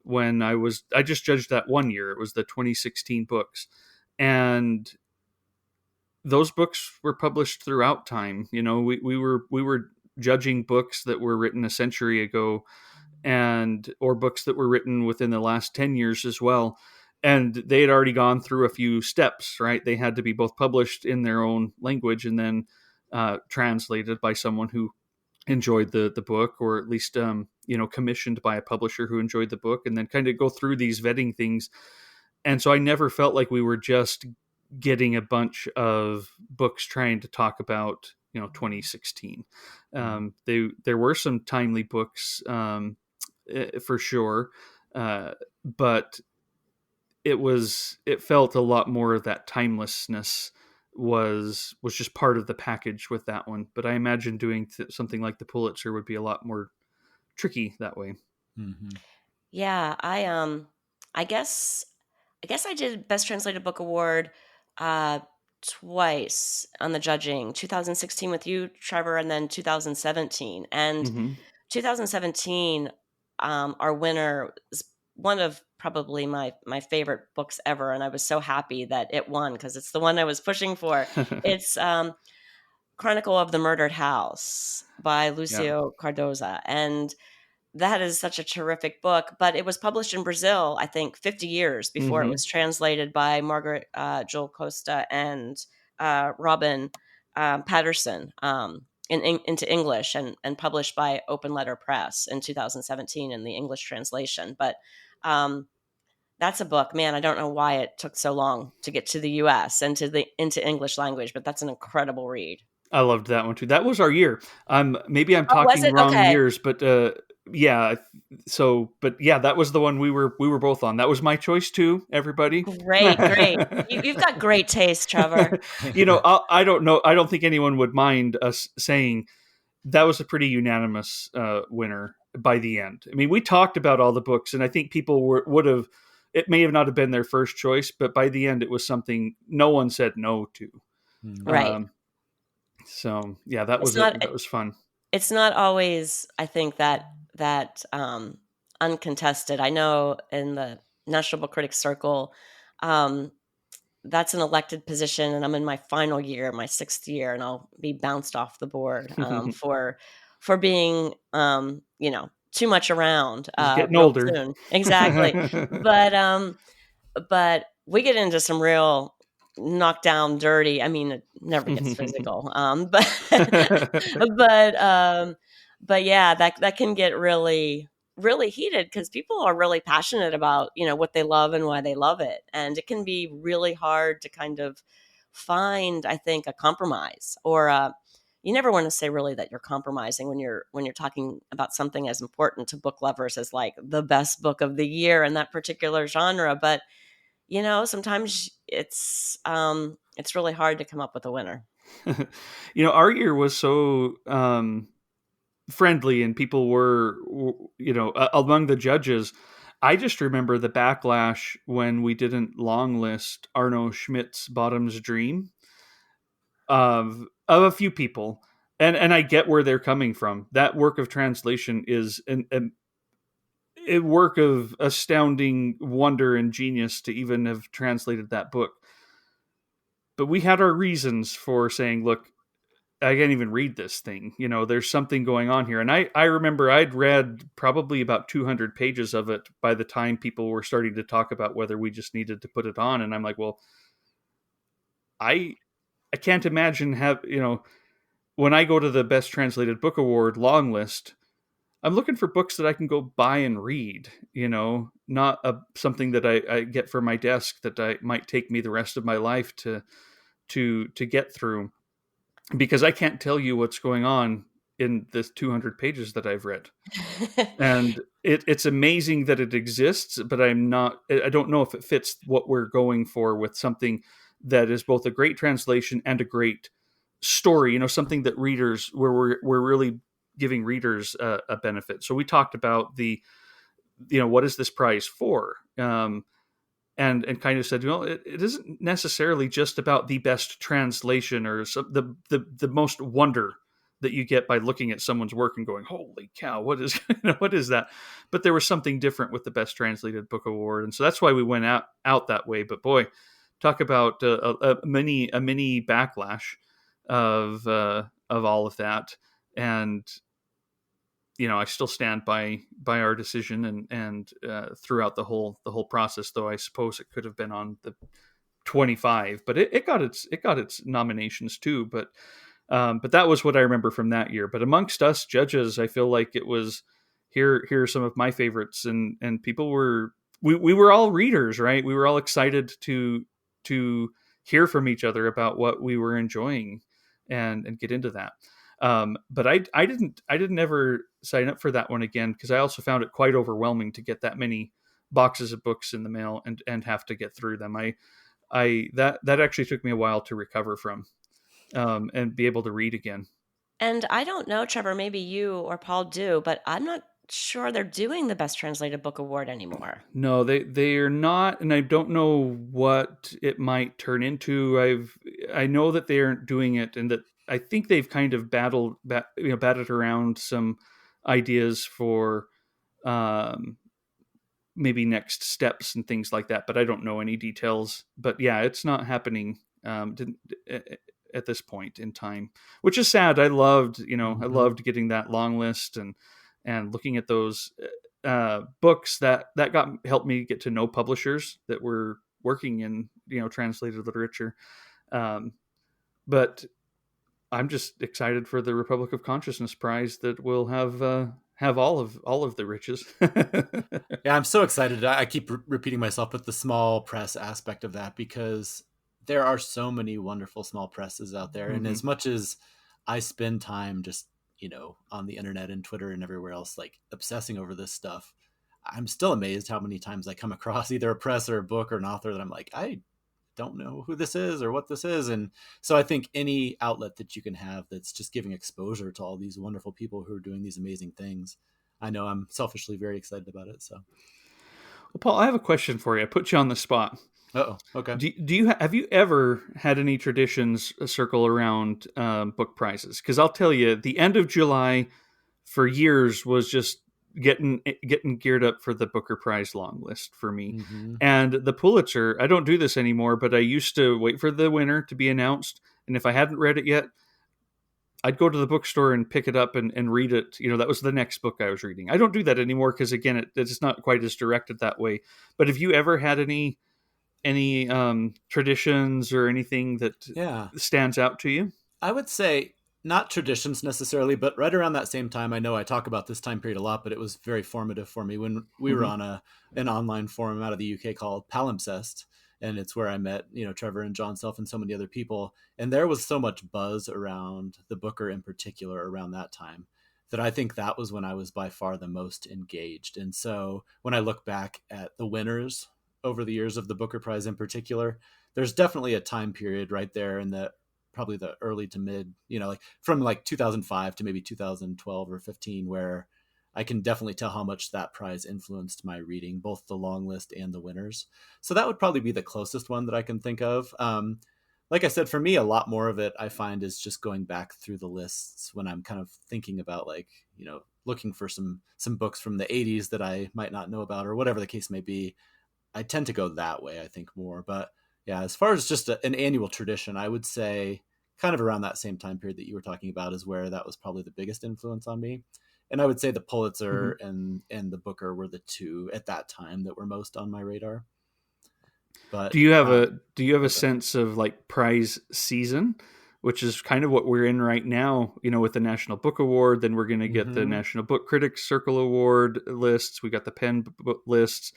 I just judged that one year. It was the 2016 books, and those books were published throughout time. We were judging books that were written a century ago, and or books that were written within the last 10 years as well, and they had already gone through a few steps, right? They had to be both published in their own language and then translated by someone who enjoyed the book, or at least commissioned by a publisher who enjoyed the book, and then kind of go through these vetting things. And so I never felt like we were just getting a bunch of books trying to talk about 2016. There were some timely books, for sure, but it felt a lot more of that timelessness was just part of the package with that one. But I imagine doing something like the Pulitzer would be a lot more tricky that way. Mm-hmm. Yeah, I guess I did Best Translated Book Award uh twice on the judging. 2016 with you, Trevor, and then 2017. And Mm-hmm. 2017, our winner is one of probably my favorite books ever, and I was so happy that it won because it's the one I was pushing for. It's Chronicle of the Murdered House by Yeah. Lucio Cardoza, and that is such a terrific book. But it was published in Brazil, I think, 50 years before it Mm-hmm. was translated by Margaret Joel Costa and Robin Patterson into English, and published by Open Letter Press in 2017 in the English translation. But um, that's a book, man. I don't know why it took so long to get to the U.S. and into English language, but that's an incredible read. I loved that one too. That was our year. Maybe I'm Oh, was talking it? wrong Okay. years, but yeah. So, but yeah, that was the one we were both on. That was my choice too. Everybody. Great, great. You've got great taste, Trevor. I don't know. I don't think anyone would mind us saying that was a pretty unanimous winner by the end. I mean, we talked about all the books, and I think people would have. It may have not have been their first choice, but by the end, it was something no one said no to. Mm-hmm. Right. Um, so yeah, that It's was not. that was fun. It's not always, I think, that uncontested. I know in the National Book Critics Circle, um, that's an elected position, and I'm in my final year, my 6th year, and I'll be bounced off the board for being, too much around Just getting real older. soon. Exactly, but we get into some real knockdown dirty. I mean, it never gets physical, but but yeah, that can get really really heated because people are really passionate about what they love and why they love it, and it can be really hard to kind of find, I think, a compromise, or you never want to say really that you're compromising when you're talking about something as important to book lovers as like the best book of the year in that particular genre. But sometimes it's really hard to come up with a winner. Our year was so friendly, and people were, among the judges. I just remember the backlash when we didn't long list Arno Schmidt's Bottom's Dream. of a few people, and I get where they're coming from. That work of translation is a work of astounding wonder and genius to even have translated that book. But we had our reasons for saying, look, I can't even read this thing. There's something going on here. And I remember I'd read probably about 200 pages of it by the time people were starting to talk about whether we just needed to put it on. And I'm like, well, I I can't imagine when I go to the Best Translated Book Award long list, I'm looking for books that I can go buy and read, not something that I get for my desk that I might take me the rest of my life to get through, because I can't tell you what's going on in the 200 pages that I've read. And it's amazing that it exists, but I don't know if it fits what we're going for with something that is both a great translation and a great story, something that where we're really giving readers a benefit. So we talked about what is this prize for? And kind of said, it isn't necessarily just about the best translation or the most wonder that you get by looking at someone's work and going, holy cow, what is what is that? But there was something different with the Best Translated Book Award, and so that's why we went out that way. But boy, talk about a mini backlash of all of that. And I still stand by our decision, and throughout the whole process. Though I suppose it could have been on the 25, but it got its nominations too. But that was what I remember from that year. But amongst us judges, I feel like it was here are some of my favorites, and people we were all readers, right? We were all excited to hear from each other about what we were enjoying and get into that. But I didn't ever sign up for that one again, because I also found it quite overwhelming to get that many boxes of books in the mail and have to get through them. That actually took me a while to recover from, and be able to read again. And I don't know, Trevor, maybe you or Paul do, but I'm not sure they're doing the Best Translated Book Award anymore. No, they are not, and I don't know what it might turn into. I know that they aren't doing it, and that I think they've kind of batted around some ideas for um, maybe next steps and things like that, but I don't know any details. But yeah, it's not happening at this point in time, which is sad. I loved getting that long list and looking at those books that helped me get to know publishers that were working in translated literature. But I'm just excited for the Republic of Consciousness prize that will have all of the riches. Yeah, I'm so excited. I keep repeating myself with the small press aspect of that, because there are so many wonderful small presses out there. And as much as I spend time just, on the internet and Twitter and everywhere else, like obsessing over this stuff, I'm still amazed how many times I come across either a press or a book or an author that I'm like, I don't know who this is or what this is. And so I think any outlet that you can have that's just giving exposure to all these wonderful people who are doing these amazing things, I know I'm selfishly very excited about it. So, Well, Paul, I have a question for you. I put you on the spot. okay. Do you have you ever had any traditions circle around book prizes? Because I'll tell you, the end of July for years was just getting geared up for the Booker Prize long list for me. Mm-hmm. And the Pulitzer, I don't do this anymore, but I used to wait for the winner to be announced, and if I hadn't read it yet, I'd go to the bookstore and pick it up and read it. That was the next book I was reading. I don't do that anymore because, again, it's not quite as directed that way. But have you ever had any traditions or anything that stands out to you? I would say not traditions necessarily, but right around that same time, I know I talk about this time period a lot, but it was very formative for me when we were on an online forum out of the UK called Palimpsest. And it's where I met, Trevor and John Self and so many other people. And there was so much buzz around the Booker in particular around that time that I think that was when I was by far the most engaged. And so when I look back at the winners over the years of the Booker Prize in particular, there's definitely a time period right there in the probably the early to mid, like from like 2005 to maybe 2012 or 15, where I can definitely tell how much that prize influenced my reading, both the long list and the winners. So that would probably be the closest one that I can think of. like I said, for me, a lot more of it I find is just going back through the lists when I'm kind of thinking about, like, looking for some books from the 80s that I might not know about, or whatever the case may be. I tend to go that way, I think, more. But yeah, as far as just an annual tradition, I would say kind of around that same time period that you were talking about is where that was probably the biggest influence on me. And I would say the Pulitzer Mm-hmm. and the Booker were the two at that time that were most on my radar. Do But you have a okay. sense of like prize season, which is kind of what we're in right now? With the National Book Award, then we're going to get the Mm-hmm. National Book Critics Circle Award lists. We got the Penn book lists,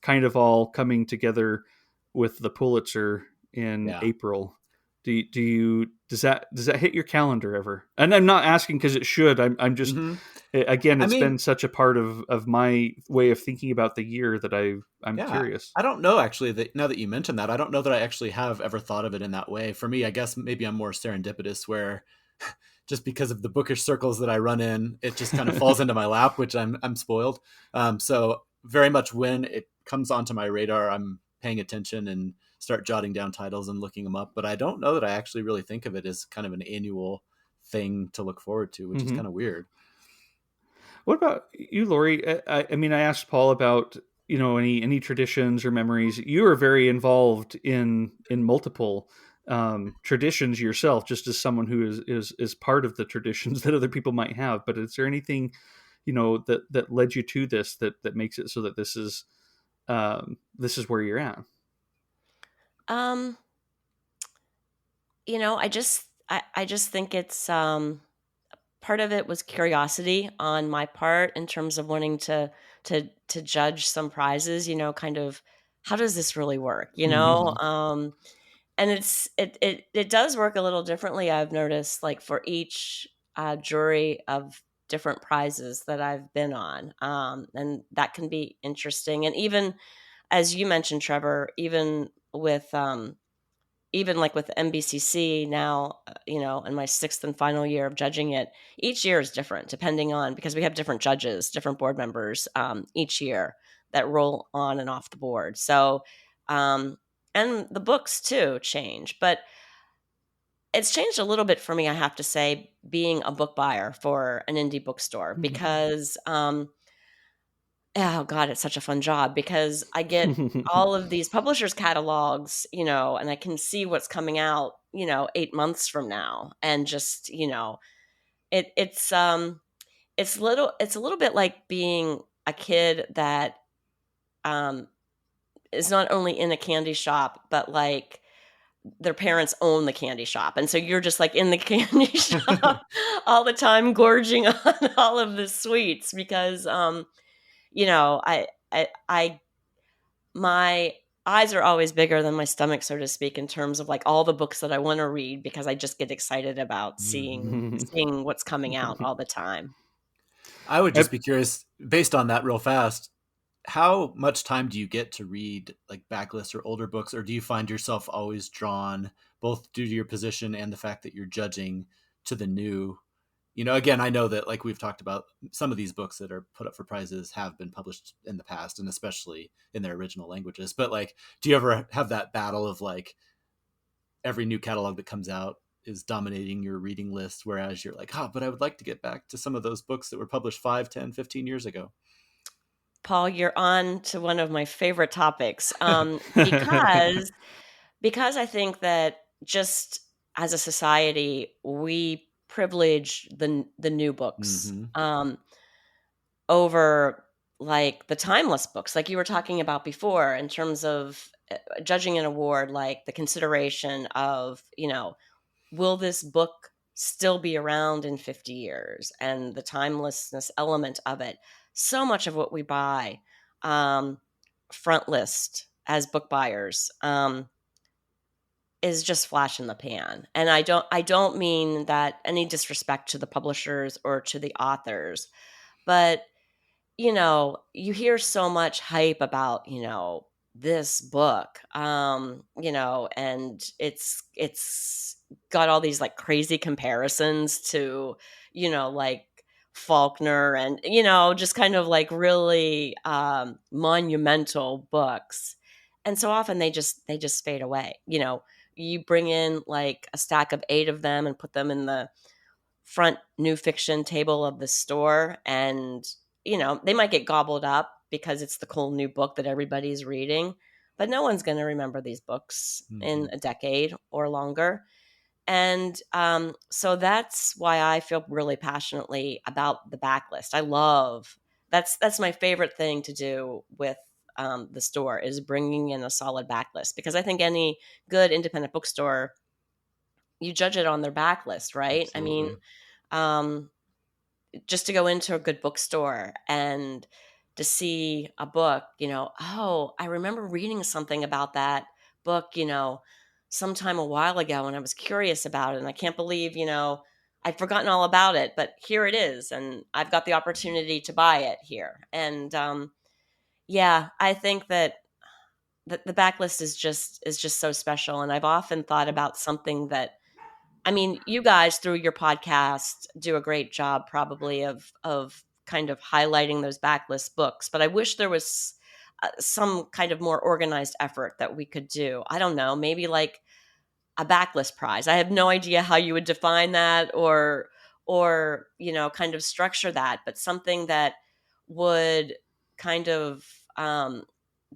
kind of all coming together with the Pulitzer in Yeah. April. Do you does that hit your calendar ever? And I'm not asking because it should. I'm just Mm-hmm. again, I it's mean, been such a part of my way of thinking about the year that I'm yeah. curious. I don't know, actually, that now that you mentioned that, I don't know that I actually have ever thought of it in that way. For me, I guess maybe I'm more serendipitous, where just because of the bookish circles that I run in, it just kind of falls into my lap, which I'm spoiled. So very much when it comes onto my radar, I'm paying attention and start jotting down titles and looking them up. But I don't know that I actually really think of it as kind of an annual thing to look forward to, which is Mm-hmm. kind of weird. What about you, Lori? I mean, I asked Paul about any traditions or memories. You are very involved in multiple traditions yourself, just as someone who is part of the traditions that other people might have. But is there anything that led you to this that makes it so that this is where you're at? Um, I just think it's part of it was curiosity on my part in terms of wanting to judge some prizes, kind of how does this really work, Mm-hmm. and it does work a little differently. I've noticed, like, for each jury of different prizes that I've been on, and that can be interesting. And even as you mentioned, Trevor, even like with MBCC now, in my sixth and final year of judging it, each year is different depending on, because we have different judges, different board members each year that roll on and off the board. So, and the books too change, but it's changed a little bit for me, I have to say, being a book buyer for an indie bookstore, because oh god, it's such a fun job because I get all of these publishers catalogs, and I can see what's coming out, 8 months from now, and just, it's a little bit like being a kid that um is not only in a candy shop, but like their parents own the candy shop. And so you're just like in the candy shop all the time, gorging on all of the sweets because you know, I my eyes are always bigger than my stomach, so to speak, in terms of like all the books that I want to read, because I just get excited about Mm-hmm. seeing what's coming out all the time. I would I, just be curious, based on that real fast, how much time do you get to read like backlists or older books, or do you find yourself always drawn, both due to your position and the fact that you're judging, to the new? Again, I know that, like we've talked about, some of these books that are put up for prizes have been published in the past, and especially in their original languages. But like, do you ever have that battle of like every new catalog that comes out is dominating your reading list, whereas you're like, but I would like to get back to some of those books that were published 5, 10, 15 years ago? Paul, you're on to one of my favorite topics, because I think that just as a society, we privilege the new books Mm-hmm. over like the timeless books, like you were talking about before, in terms of judging an award, like the consideration of, will this book still be around in 50 years, and the timelessness element of it. So much of what we buy, um, front list as book buyers, is just flash in the pan. And I don't mean that any disrespect to the publishers or to the authors, but you hear so much hype about, this book, and it's got all these like crazy comparisons to, like Faulkner, and, just kind of like really monumental books. And so often they just fade away. you bring in like a stack of 8 of them and put them in the front new fiction table of the store, and they might get gobbled up because it's the cool new book that everybody's reading, but no one's going to remember these books in Mhm. a decade or longer. And so that's why I feel really passionately about the backlist. I love that's my favorite thing to do with the store, is bringing in a solid backlist, because I think any good independent bookstore, you judge it on their backlist, right? I mean, Absolutely. um, just to go into a good bookstore and to see a book, oh, I remember reading something about that book, sometime a while ago, and I was curious about it. And I can't believe, I'd forgotten all about it, but here it is. And I've got the opportunity to buy it here. And yeah, I think that the backlist is just so special. And I've often thought about something that, I mean, you guys through your podcast do a great job probably of kind of highlighting those backlist books, but I wish there was some kind of more organized effort that we could do. I don't know, maybe like a backlist prize. I have no idea how you would define that, or kind of structure that, but something that would kind of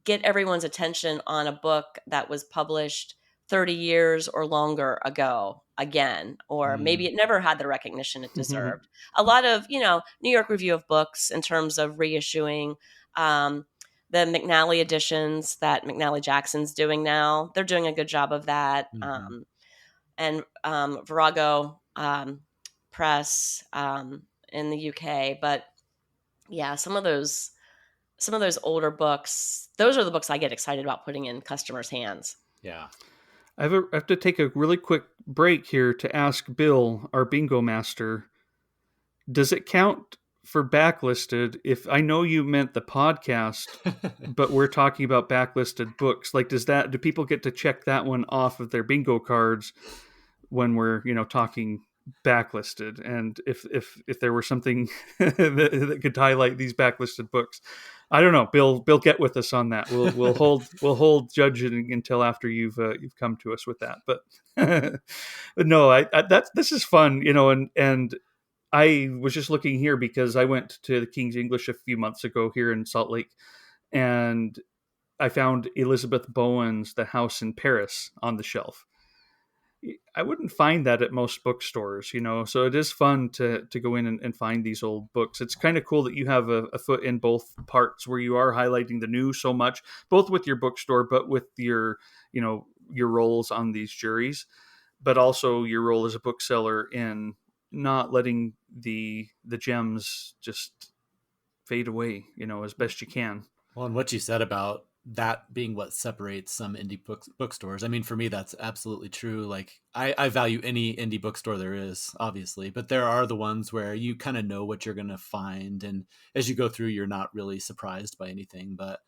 get everyone's attention on a book that was published 30 years or longer ago again, or maybe Mm. it never had the recognition it deserved. A lot of, New York Review of Books, in terms of reissuing the McNally editions that McNally Jackson's doing now, they're doing a good job of that. Mhm. And Virago Press in the UK. But yeah, some of those older books, those are the books I get excited about putting in customers' hands. Yeah. I have to take a really quick break here to ask Bill, our bingo master, does it count for backlisted if I know you meant the podcast, but we're talking about backlisted books? Like, do people get to check that one off of their bingo cards when we're, talking backlisted? And if there were something that could highlight these backlisted books, I don't know. Bill, get with us on that. We'll hold judging until after you've come to us with that. But but no, this is fun, and I was just looking here because I went to the King's English a few months ago here in Salt Lake, and I found Elizabeth Bowen's The House in Paris on the shelf. I wouldn't find that at most bookstores, so it is fun to go in and find these old books. It's kind of cool that you have a foot in both parts, where you are highlighting the new so much, both with your bookstore, but with your roles on these juries, but also your role as a bookseller in not letting the gems just fade away, as best you can. Well, and what you said about that being what separates some indie bookstores. I mean, for me, that's absolutely true. Like, I value any indie bookstore there is, obviously, but there are the ones where you kind of know what you're going to find. And as you go through, you're not really surprised by anything. But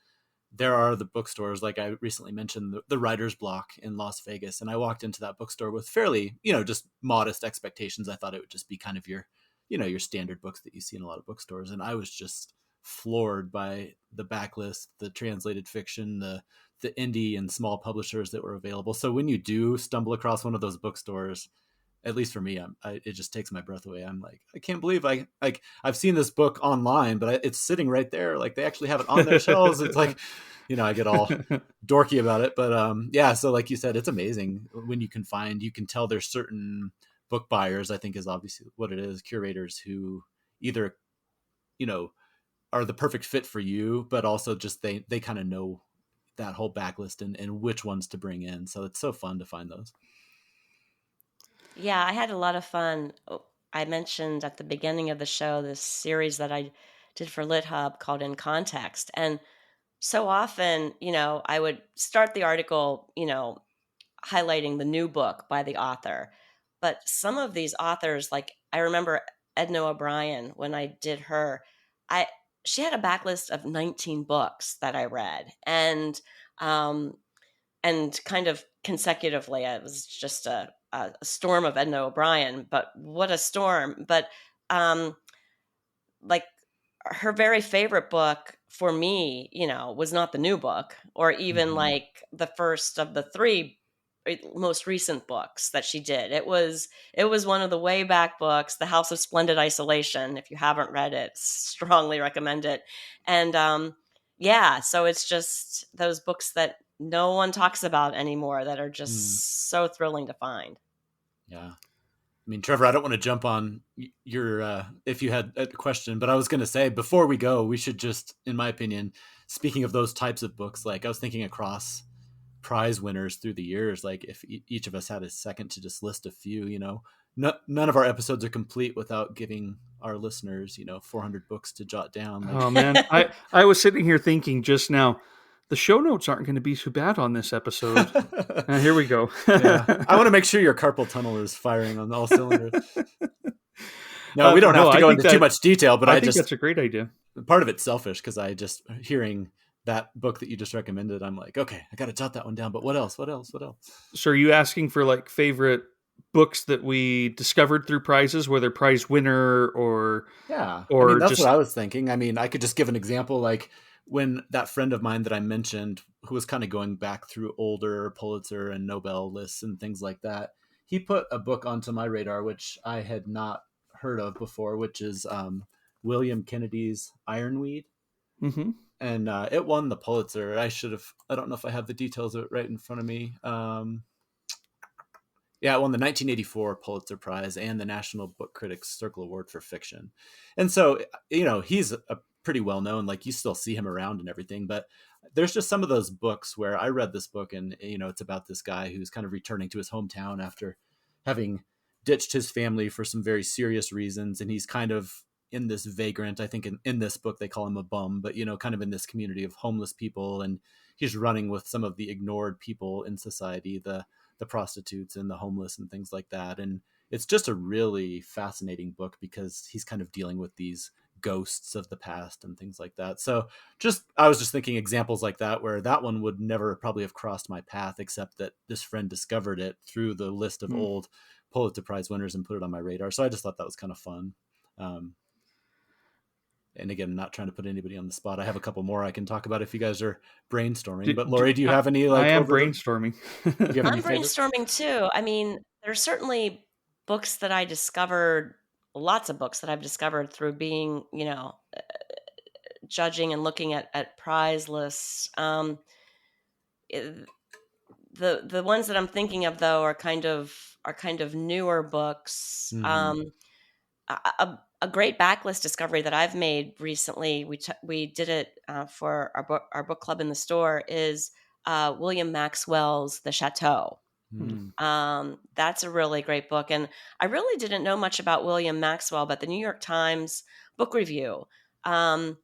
there are the bookstores, like I recently mentioned, the Writer's Block in Las Vegas. And I walked into that bookstore with fairly, just modest expectations. I thought it would just be kind of your standard books that you see in a lot of bookstores. And I was just floored by the backlist, the translated fiction, the indie and small publishers that were available. So when you do stumble across one of those bookstores, at least for me, it just takes my breath away. I'm like, I can't believe I've seen this book online, but it's sitting right there. Like, they actually have it on their shelves. It's like, I get all dorky about it, but yeah. So like you said, it's amazing when you can tell there's certain book buyers, I think is obviously what it is, curators who either, you know, are the perfect fit for you, but also just they kind of know that whole backlist and which ones to bring in. So it's so fun to find those. Yeah, I had a lot of fun. I mentioned at the beginning of the show this series that I did for LitHub called In Context. And so often, I would start the article, highlighting the new book by the author. But some of these authors, like I remember Edna O'Brien, when I did her, I she had a backlist of 19 books that I read. Um, and kind of consecutively, it was just a storm of Edna O'Brien, but what a storm. But um, like her very favorite book for me, was not the new book, or even Mm-hmm. like the first of the three most recent books that she did. It was one of the way back books, The House of Splendid Isolation. If you haven't read it, strongly recommend it. And yeah, so it's just those books that no one talks about anymore that are Mm, just so thrilling to find. yeah. I mean, Trevor, I don't want to jump on your if you had a question, but I was going to say before we go, we should just, in my opinion, speaking of those types of books, like I was thinking across prize winners through the years, like if each of us had a second to just list a few, none of our episodes are complete without giving our listeners, 400 books to jot down. Like, Oh man, I was sitting here thinking just now, the show notes aren't going to be too bad on this episode. Here we go. yeah, I want to make sure your carpal tunnel is firing on all cylinders. No, we don't No, have to I go think into too much detail, but I I think just, that's a great idea. part of it's selfish because I just hearing that book that you just recommended, I'm like, okay, I got to jot that one down. But what else? What else? What else? So, are you asking for like favorite books that we discovered through prizes, whether prize winner Yeah, I mean, or that's what just I was thinking. I mean, I could just give an example, like when that friend of mine that I mentioned, who was kind of going back through older Pulitzer and Nobel lists and things like that, he put a book onto my radar which I had not heard of before, which is William Kennedy's Ironweed. mm-hmm. And it won the Pulitzer. I don't know if I have the details of it right in front of me. Yeah, it won the 1984 Pulitzer Prize and the National Book Critics Circle Award for Fiction. And so, he's a pretty well known, like you still see him around and everything, but there's just some of those books where I read this book and, it's about this guy who's kind of returning to his hometown after having ditched his family for some very serious reasons. And he's kind of in this vagrant, I think in this book, they call him a bum, but, kind of in this community of homeless people. And he's running with some of the ignored people in society, the prostitutes and the homeless and things like that. And it's just a really fascinating book because he's kind of dealing with these ghosts of the past and things like that. So I was just thinking examples like that, where that one would never probably have crossed my path, except that this friend discovered it through the list of old Pulitzer Prize winners and put it on my radar. So I just thought that was kind of fun. And again, not trying to put anybody on the spot. I have a couple more I can talk about if you guys are brainstorming. But Lori, do you have any like? I am brainstorming. Do you have I'm any favorites? brainstorming too. I mean, there's certainly books that I discovered, lots of books that I've discovered through being, judging and looking at prize lists. The ones that I'm thinking of though are kind of newer books. Mm-hmm. A great backlist discovery that I've made recently, we did it for our book club in the store, is William Maxwell's The Chateau. That's a really great book, and I really didn't know much about William Maxwell, but the New York Times Book Review, I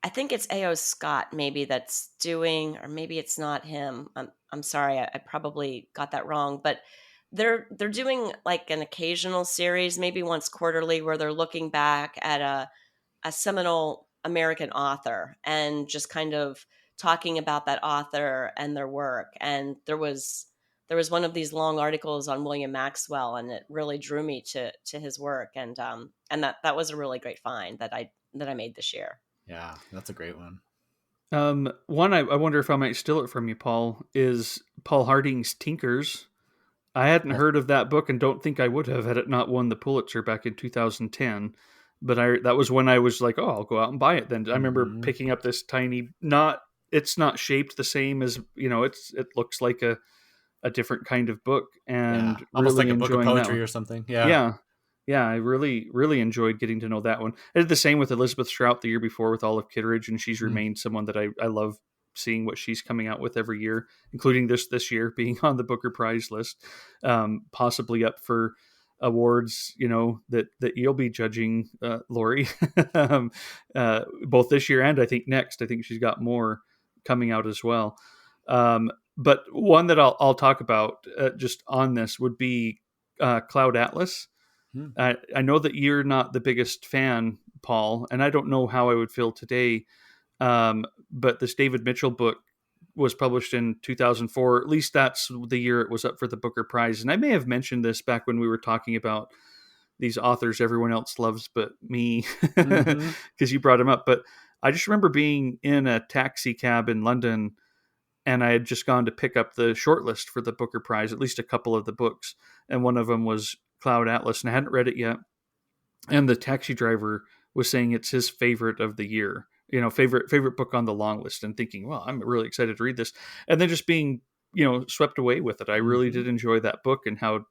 think it's A.O. Scott maybe that's doing, or maybe it's not him. I'm sorry, I probably got that wrong, but they're doing like an occasional series, maybe once quarterly, where they're looking back at a seminal American author and just kind of talking about that author and their work. And there was one of these long articles on William Maxwell, and it really drew me to his work. And that was a really great find that I made this year. Yeah, that's a great one. One I wonder if I might steal it from you, Paul, is Paul Harding's Tinkers. I hadn't heard of that book and don't think I would have had it not won the Pulitzer back in 2010. But that was when I was like, oh, I'll go out and buy it then. I remember picking up this tiny, it's not shaped the same as, it looks like a different kind of book, and almost really like a book of enjoying that poetry one. or something. Yeah, I really, really enjoyed getting to know that one. I did the same with Elizabeth Strout the year before with Olive Kitteridge, and she's remained someone that I love seeing what she's coming out with every year, including this year being on the Booker Prize list, possibly up for awards, that you'll be judging, Lori, both this year and I think next. I think she's got more coming out as well. But one that I'll talk about just on this would be Cloud Atlas. I know that you're not the biggest fan, Paul, and I don't know how I would feel today. But this David Mitchell book was published in 2004. At least that's the year it was up for the Booker Prize. And I may have mentioned this back when we were talking about these authors everyone else loves but me, because you brought him up. But I just remember being in a taxi cab in London and I had just gone to pick up the shortlist for the Booker Prize, at least a couple of the books, and one of them was Cloud Atlas, and I hadn't read it yet. And the taxi driver was saying it's his favorite of the year, favorite book on the long list, and thinking, well, I'm really excited to read this, and then just being swept away with it. I really did enjoy that book, and how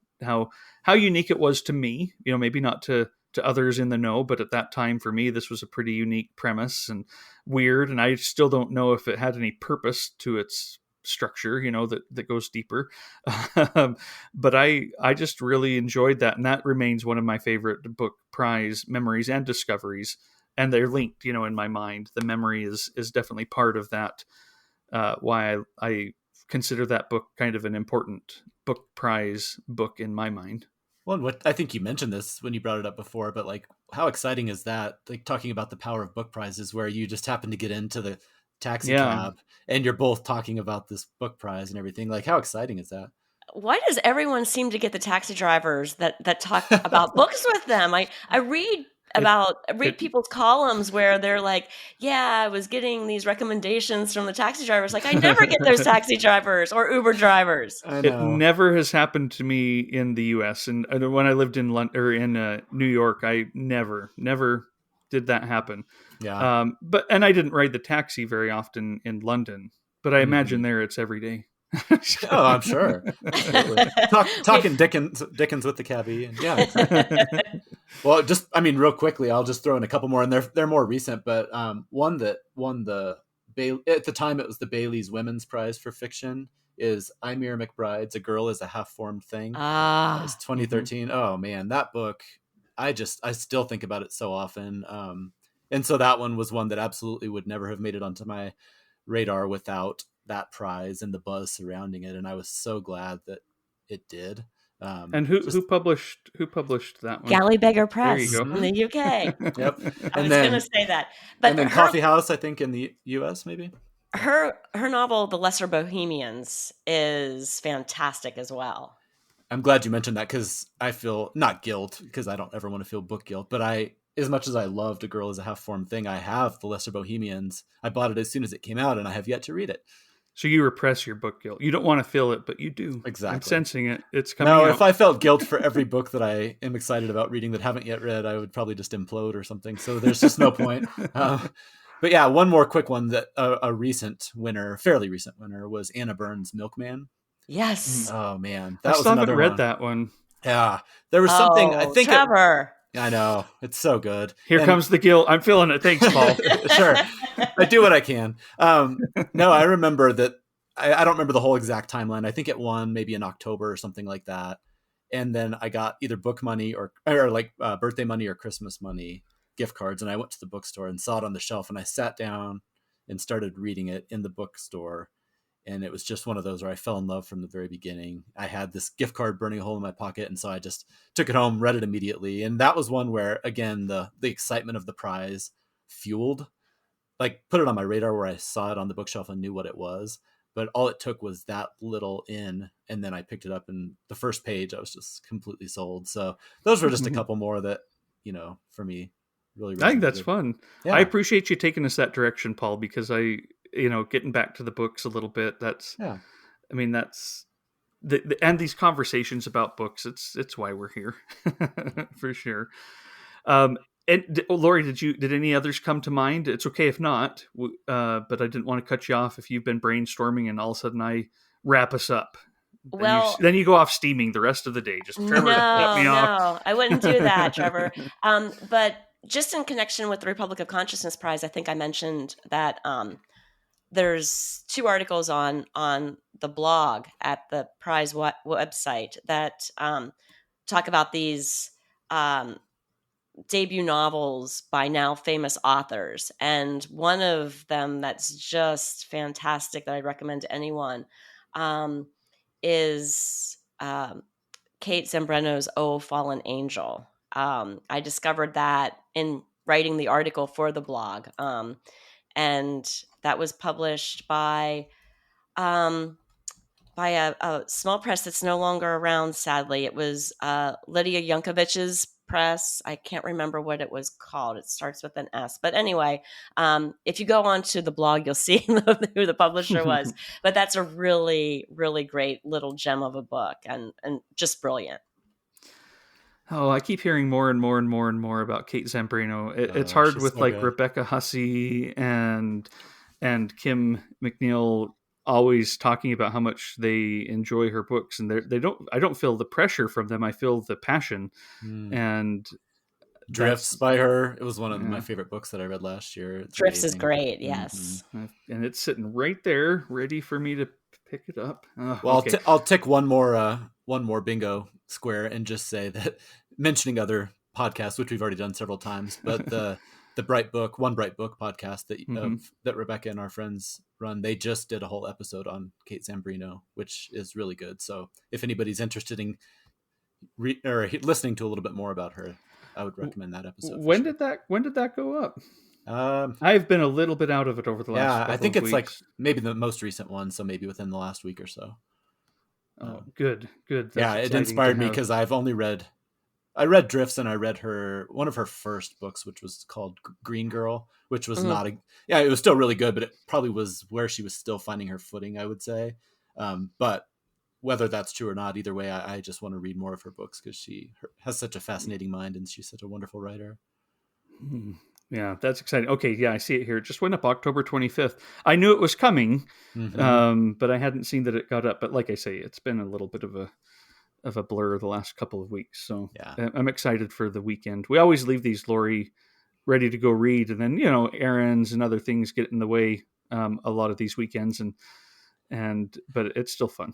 unique it was to me. Maybe not to others in the know, but at that time for me, this was a pretty unique premise and weird, and I still don't know if it had any purpose to its structure, that goes deeper. But I just really enjoyed that, and that remains one of my favorite book prize memories and discoveries, and they're linked, in my mind. The memory is definitely part of that. Why I consider that book kind of an important book prize book in my mind. Well, what I think you mentioned this when you brought it up before, but like, how exciting is that? Like, talking about the power of book prizes, where you just happen to get into the taxi Yeah. cab and you're both talking about this book prize and everything. Like, how exciting is that? Why does everyone seem to get the taxi drivers that talk about books with them? I read It people's columns where they're like, yeah, I was getting these recommendations from the taxi drivers. Like, I never get those taxi drivers or Uber drivers. I It know. never has happened to me in the U.S. And when I lived in London or in New York, I never did that happen. Yeah. And I didn't ride the taxi very often in London, but I imagine Mhm. there it's every day. Oh, I'm sure. Absolutely. Talking Dickens with the cabbie. And yeah. Well, just, I mean, real quickly, I'll just throw in a couple more, and they're more recent, but one that won at the time it was the Bailey's Women's Prize for Fiction is Ymir McBride's A Girl is a Half-Formed Thing. That was Ah, 2013. Oh man, that book, I still think about it so often. And so that one was one that absolutely would never have made it onto my radar without that prize and the buzz surrounding it, and I was so glad that it did. And who Just who published that one? Gallybeggar There you Press go. in the UK. Yep. I And was going to then say that, but her Coffee House, I think, in the US, maybe. her novel, The Lesser Bohemians, is fantastic as well. I'm glad you mentioned that, because I feel not guilt, because I don't ever want to feel book guilt, but as much as I loved A Girl is a Half-Formed Thing, I have The Lesser Bohemians. I bought it as soon as it came out, and I have yet to read it. So you repress your book guilt. You don't want to feel it, but you do. I'm Exactly. sensing it. It's coming No, out. if I felt guilt for every book that I am excited about reading that haven't yet read, I would probably just implode or something. So there's just no point. But yeah, one more quick one that a recent winner, fairly recent winner, was Anna Burns' Milkman. Yes. Oh man, I that was still haven't another read one. that one. Yeah, there was something. I Oh, think it. Trevor. I know, it's so good. Here And comes the guilt. I'm feeling it. Thanks, Paul. sure, I do what I can. No, I remember that. I don't remember the whole exact timeline. I think it won maybe in October or something like that. And then I got either book money or like birthday money or Christmas money gift cards. And I went to the bookstore and saw it on the shelf, and I sat down and started reading it in the bookstore. And it was just one of those where I fell in love from the very beginning. I had this gift card burning a hole in my pocket, and so I just took it home, read it immediately. And that was one where, again, the excitement of the prize fueled, like, put it on my radar, where I saw it on the bookshelf and knew what it was. But all it took was that little in, and then I picked it up, and the first page I was just completely sold. So those were just a couple more that, for me, really I think that's resonated. fun. I Yeah. appreciate you taking us that direction, Paul, because getting back to the books a little bit. Yeah. I mean, that's and these conversations about books. It's why we're here, for sure. Um, and Lori, did any others come to mind? It's okay if not, but I didn't want to cut you off if you've been brainstorming and all of a sudden I wrap us up. Well, Then you go off steaming the rest of the day. Just Trevor, cut me off. no, I wouldn't do that, Trevor. But just in connection with the Republic of Consciousness Prize, I think I mentioned that there's 2 articles on the blog at the prize website that talk about these debut novels by now famous authors. And one of them that's just fantastic that I'd recommend to anyone is Kate Zambrano's Oh, Fallen Angel. I discovered that in writing the article for the blog. And that was published by a small press that's no longer around, sadly. It was Lydia Yankovic's Press. I can't remember what it was called. It starts with an S. But anyway, if you go onto the blog, you'll see who the publisher was. But that's a really, really great little gem of a book, and just brilliant. Oh, I keep hearing more and more and more and more about Kate Zambrano. It's hard She's with so like good. Rebecca Hussey and Kim McNeil always talking about how much they enjoy her books, and they don't. I don't feel the pressure from them. I feel the passion, and Drifts that's by her. It was one of my yeah. favorite books that I read last year. It's Drifts is amazing. great. Mm-hmm. Yes. And it's sitting right there, ready for me to pick it up. Well, Okay. I'll tick one more bingo square and just say that mentioning other podcasts, which we've already done several times, but the One Bright Book podcast that Rebecca and our friends run, they just did a whole episode on Kate Zambrano, which is really good. So if anybody's interested in listening to a little bit more about her, I would recommend that episode for When sure. did that go up? Um, I've been a little bit out of it over the last yeah, I couple think of it's like weeks. maybe the most recent one, so maybe within the last week or so. Oh, good. That's Yeah, it exciting to inspired me have. because I read Drifts, and I read one of her first books, which was called Green Girl, which was Mhm. it was still really good, but it probably was where she was still finding her footing, I would say. But whether that's true or not, either way, I just want to read more of her books because she has such a fascinating mind and she's such a wonderful writer. Yeah, that's exciting. Okay, yeah, I see it here. It just went up October 25th. I knew it was coming, Mm-hmm. but I hadn't seen that it got up. But like I say, it's been a little bit of a blur the last couple of weeks. So Yeah. I'm excited for the weekend. We always leave these, Lori, ready to go read, and then errands and other things get in the way a lot of these weekends, but it's still fun.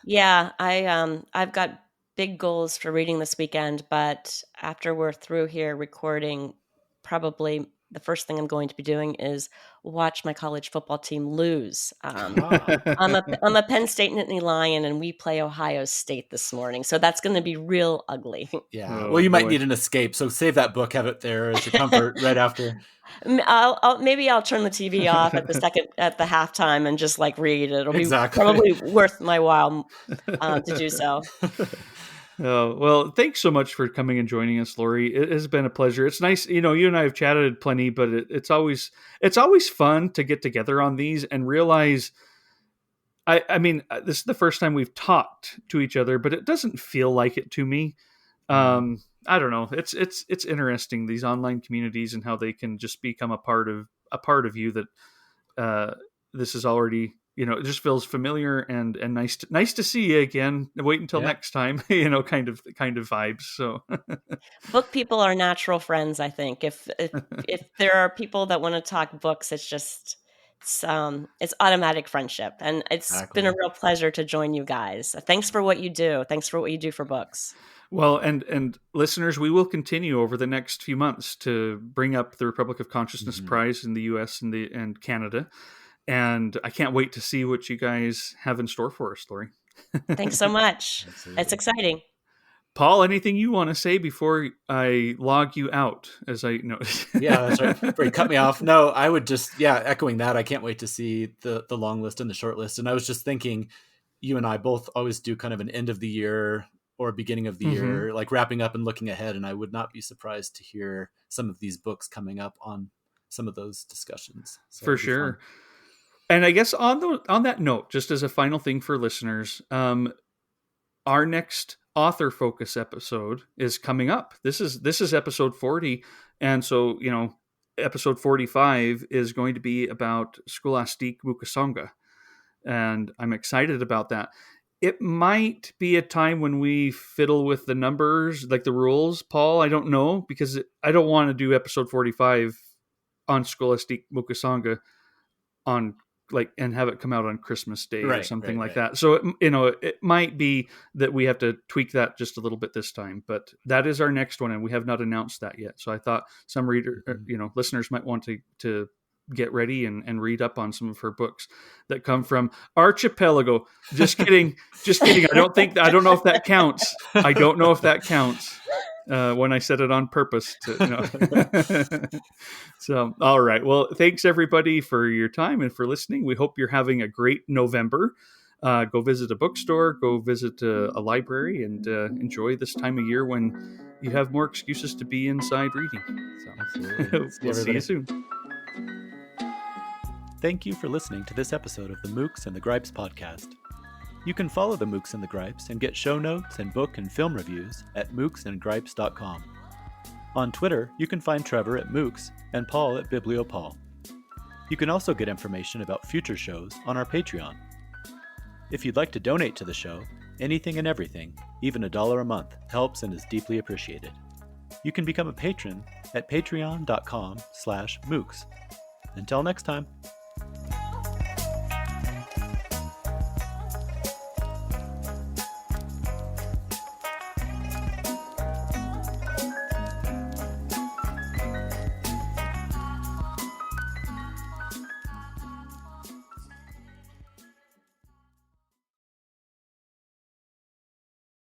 Yeah, I've got big goals for reading this weekend, but after we're through here recording, probably the first thing I'm going to be doing is watch my college football team lose. I'm a Penn State Nittany Lion, and we play Ohio State this morning, so that's going to be real ugly. Yeah. Well, Oh you might boy. need an escape, so save that book, have it there as your comfort right after. Maybe I'll turn the TV off at the halftime and just like read. It'll be Exactly. probably worth my while to do so. Oh, well, thanks so much for coming and joining us, Lori. It has been a pleasure. It's nice, you and I have chatted plenty, but it's always fun to get together on these and realize. I mean, this is the first time we've talked to each other, but it doesn't feel like it to me. I don't know. It's interesting, these online communities and how they can just become a part of you that this is already, it just feels familiar and nice to see you again. Wait until Yeah. next time, kind of vibes. So Book people are natural friends, I think. If there are people that want to talk books, it's automatic friendship, and it's been a Exactly. real pleasure to join you guys. Thanks for what you do. Thanks for what you do for books. well, and listeners, we will continue over the next few months to bring up the Republic of Consciousness Mm-hmm. Prize in the U.S. and Canada, and I can't wait to see what you guys have in store for us, Lori. Thanks so much. Absolutely. It's exciting. Paul, anything you want to say before I log you out? As I know, Yeah, that's right. Before you cut me off. No, I would just, echoing that. I can't wait to see the long list and the short list. And I was just thinking, you and I both always do kind of an end of the year or beginning of the year, like wrapping up and looking ahead. And I would not be surprised to hear some of these books coming up on some of those discussions. So for it'll be fun. sure. And I guess on that note, just as a final thing for listeners, our next author focus episode is coming up. This is episode 40, and so episode 45 is going to be about Scholastique Mukasonga, and I'm excited about that. It might be a time when we fiddle with the numbers, like the rules, Paul. I don't know, because I don't want to do episode 45 on Scholastique Mukasonga on and have it come out on Christmas Day or something like that. So it might be that we have to tweak that just a little bit this time, but that is our next one, and we have not announced that yet. So I thought some listeners might want to get ready and read up on some of her books that come from Archipelago. Just kidding. I don't know if that counts. I don't know if that counts. When I said it on purpose So, all right. Well, thanks everybody for your time and for listening. We hope you're having a great November. go visit a bookstore, go visit a library, and enjoy this time of year when you have more excuses to be inside reading. Absolutely. So See we'll see everybody. you soon. Thank you for listening to this episode of the Mookse and the Gripes podcast. You can follow the Mookse and the Gripes and get show notes and book and film reviews at mookseandgripes.com. On Twitter, you can find Trevor at Mookse and Paul at BiblioPaul. You can also get information about future shows on our Patreon. If you'd like to donate to the show, anything and everything, even $1 a month, helps and is deeply appreciated. You can become a patron at patreon.com/Mookse. Until next time.